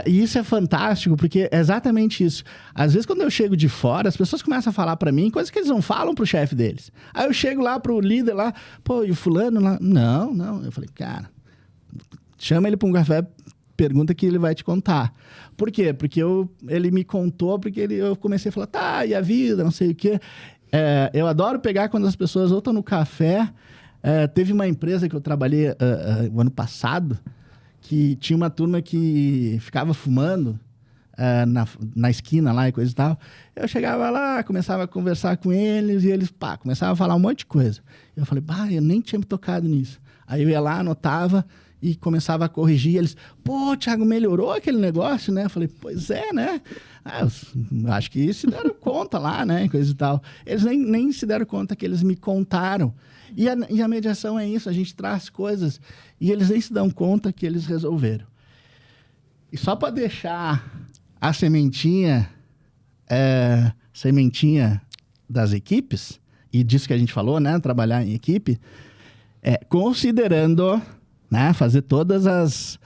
E isso é fantástico, porque é exatamente isso. Às vezes, quando eu chego de fora, as pessoas começam a falar pra mim coisas que eles não falam pro chefe deles. Aí eu chego lá pro líder lá, pô, e o fulano lá? Não. Eu falei, cara, chama ele pra um café, pergunta que ele vai te contar. Por quê? Porque ele me contou, porque eu comecei a falar, tá, e a vida, não sei o quê. Eu adoro pegar quando as pessoas ou estão no café. Teve uma empresa que eu trabalhei o ano passado, que tinha uma turma que ficava fumando na esquina lá e coisa e tal. Eu chegava lá, começava a conversar com eles, e eles, começavam a falar um monte de coisa. Eu falei, eu nem tinha me tocado nisso. Aí eu ia lá, anotava e começava a corrigir. Eles, pô, Thiago, melhorou aquele negócio, né? Eu falei, pois é, né? Eu acho que se deram conta lá, né? Coisa e tal. Eles nem se deram conta que eles me contaram. E a mediação é isso, a gente traz coisas e eles nem se dão conta que eles resolveram. E só para deixar a sementinha das equipes, e disso que a gente falou, né? Trabalhar em equipe, considerando, né? Fazer todas as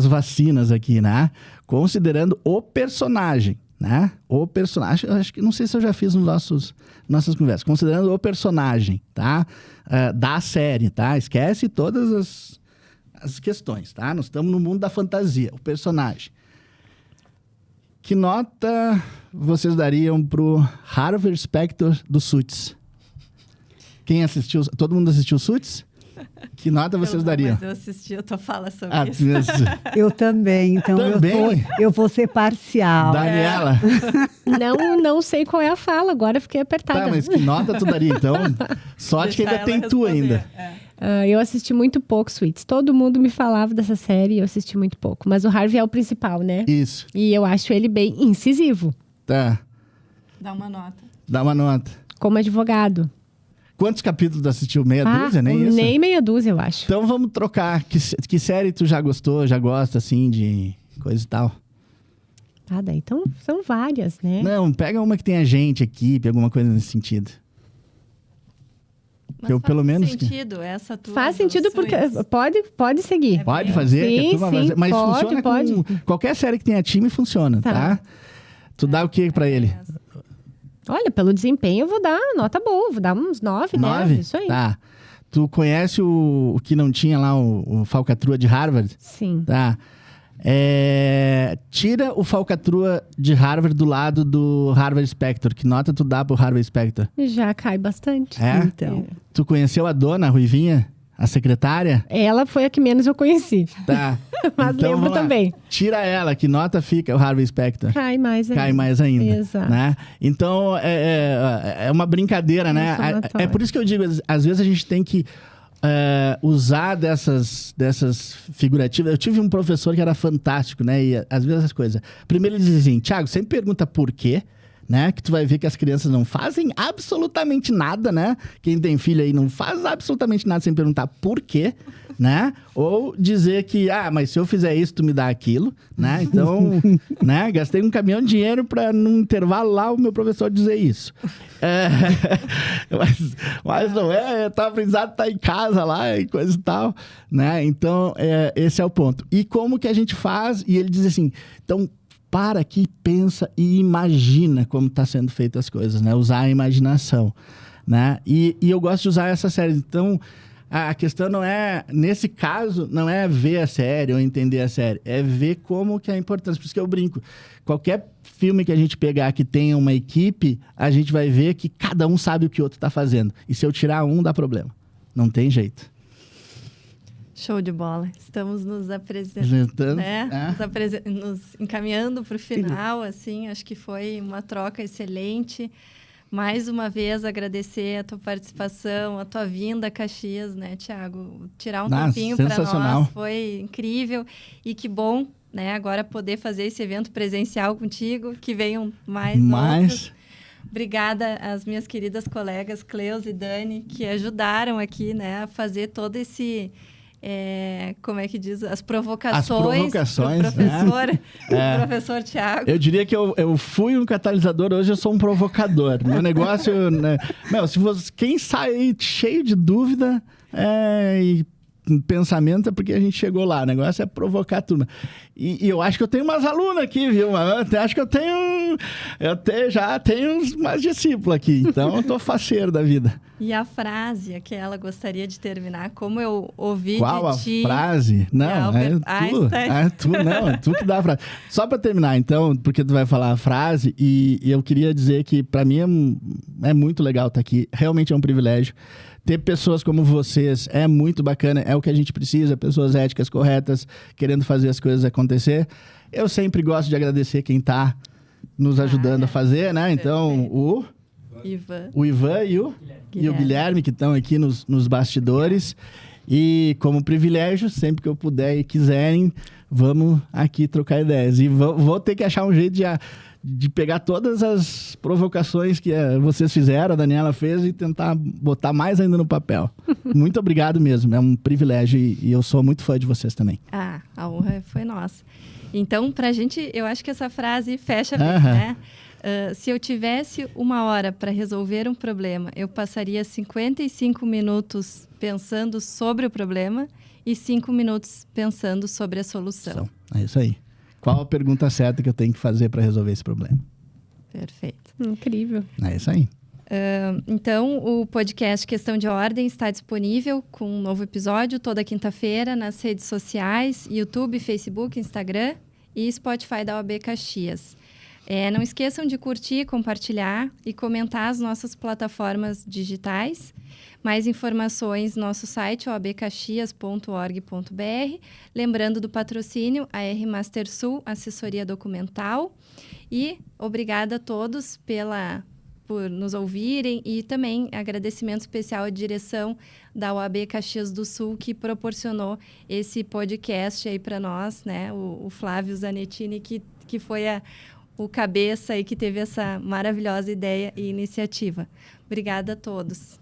vacinas aqui, né? Considerando o personagem, né? O personagem, acho que não sei se eu já fiz nossas conversas, considerando o personagem, tá? Da série, tá? Esquece todas as questões, tá? Nós estamos no mundo da fantasia, o personagem. Que nota vocês dariam pro Harvey Specter do Suits? Quem assistiu? Todo mundo assistiu Suits? Que nota vocês dariam? Mas eu assisti a tua fala sobre isso. Eu também, então eu vou ser parcial. Daniela? Não sei qual é a fala, agora fiquei apertada. Tá, mas que nota tu daria, então? Sorte que ainda tem tu ainda. Eu assisti muito pouco Suits. Todo mundo me falava dessa série e eu assisti muito pouco. Mas o Harvey é o principal, né? Isso. E eu acho ele bem incisivo. Tá. Dá uma nota. Dá uma nota. Como advogado. Quantos capítulos assistiu? Meia dúzia? Nem isso? Nem meia dúzia, eu acho. Então vamos trocar. Que série tu já gostou, já gosta, assim, de coisa e tal? Daí então são várias, né? Não, pega uma que tenha gente, equipe, alguma coisa nesse sentido. Mas que eu, pelo menos sentido essa tua. Faz sentido porque pode seguir. Pode fazer, sim, que a turma sim, mas pode, funciona pode. com qualquer série que tenha time, funciona, tá? Tu dá o que pra ele? Olha, pelo desempenho eu vou dar nota boa, vou dar uns 9, 10, isso aí. Tá. Tu conhece o que não tinha lá, o falcatrua de Harvard? Sim. Tá. Tira o falcatrua de Harvard do lado do Harvey Specter. Que nota tu dá pro Harvey Specter? Já cai bastante. Então. Tu conheceu a dona, a Ruivinha? A secretária? Ela foi a que menos eu conheci. Tá. Mas então, lembro também. Tira ela, que nota fica o Harvey Specter? Cai mais ainda. Cai mais ainda. Exato. Né? Então, é uma brincadeira, né? É por isso que eu digo, às vezes a gente tem que usar dessas figurativas. Eu tive um professor que era fantástico, né? E às vezes as coisas... Primeiro ele dizia assim, Thiago, sempre pergunta por quê, né? Que tu vai ver que as crianças não fazem absolutamente nada, né? Quem tem filho aí não faz absolutamente nada sem perguntar por quê, né? Ou dizer que, mas se eu fizer isso, tu me dá aquilo, né? Então, né? Gastei um caminhão de dinheiro para num intervalo lá o meu professor dizer isso. Mas não tá aprendizado, tá em casa lá e coisa e tal, né? Então, esse é o ponto. E como que a gente faz? E ele diz assim, então, para aqui, pensa e imagina como está sendo feitas as coisas, né? Usar a imaginação, né? E eu gosto de usar essa série. Então, a questão não é... Nesse caso, não é ver a série ou entender a série. É ver como que é importante. Por isso que eu brinco. Qualquer filme que a gente pegar que tenha uma equipe, a gente vai ver que cada um sabe o que o outro está fazendo. E se eu tirar um, dá problema. Não tem jeito. Show de bola. Estamos nos apresentando, né? É. Nos encaminhando para o final, assim. Acho que foi uma troca excelente. Mais uma vez, agradecer a tua participação, a tua vinda a Caxias, né, Thiago? Tirar um tempinho para nós foi incrível. E que bom, né, agora poder fazer esse evento presencial contigo. Que venham mais outros. Obrigada às minhas queridas colegas Cleus e Dani, que ajudaram aqui, né, a fazer todo esse... como é que diz? As provocações do professor, do professor Thiago. Eu diria que eu fui um catalisador, hoje eu sou um provocador. Meu negócio... né? Quem sai cheio de dúvida e pensamento é porque a gente chegou lá. O negócio é provocar a turma. E eu acho que eu tenho umas alunas aqui, viu? Eu acho que eu já tenho umas discípulas aqui. Então, eu tô faceiro da vida. E a frase que ela gostaria de terminar, como eu ouvi Qual de ti... Qual a frase? Não, é tu que dá a frase. Só para terminar, então, porque tu vai falar a frase, e eu queria dizer que, para mim, é muito legal estar aqui. Realmente é um privilégio. Ter pessoas como vocês é muito bacana, é o que a gente precisa, pessoas éticas, corretas, querendo fazer as coisas acontecer. Eu sempre gosto de agradecer quem está nos ajudando a fazer, né? Então, o Ivan e o Guilherme, que estão aqui nos bastidores. E como privilégio, sempre que eu puder e quiserem, vamos aqui trocar ideias. E vou ter que achar um jeito de pegar todas as provocações que vocês fizeram, a Daniela fez, e tentar botar mais ainda no papel. Muito obrigado mesmo, é um privilégio e eu sou muito fã de vocês também. A honra foi nossa. Então, pra gente, eu acho que essa frase fecha bem, né? Se eu tivesse 1 hora para resolver um problema, eu passaria 55 minutos pensando sobre o problema e 5 minutos pensando sobre a solução. É isso aí. Qual a pergunta certa que eu tenho que fazer para resolver esse problema? Perfeito. Incrível. É isso aí. Então, o podcast Questão de Ordem está disponível com um novo episódio toda quinta-feira nas redes sociais, YouTube, Facebook, Instagram e Spotify da OAB Caxias. Não esqueçam de curtir, compartilhar e comentar as nossas plataformas digitais. Mais informações no nosso site, oabcaxias.org.br. Lembrando do patrocínio, a R Master Sul, assessoria documental. E obrigada a todos por nos ouvirem e também agradecimento especial à direção da OAB Caxias do Sul, que proporcionou esse podcast aí para nós, né? O Flávio Zanettini, que foi o cabeça aí que teve essa maravilhosa ideia e iniciativa. Obrigada a todos.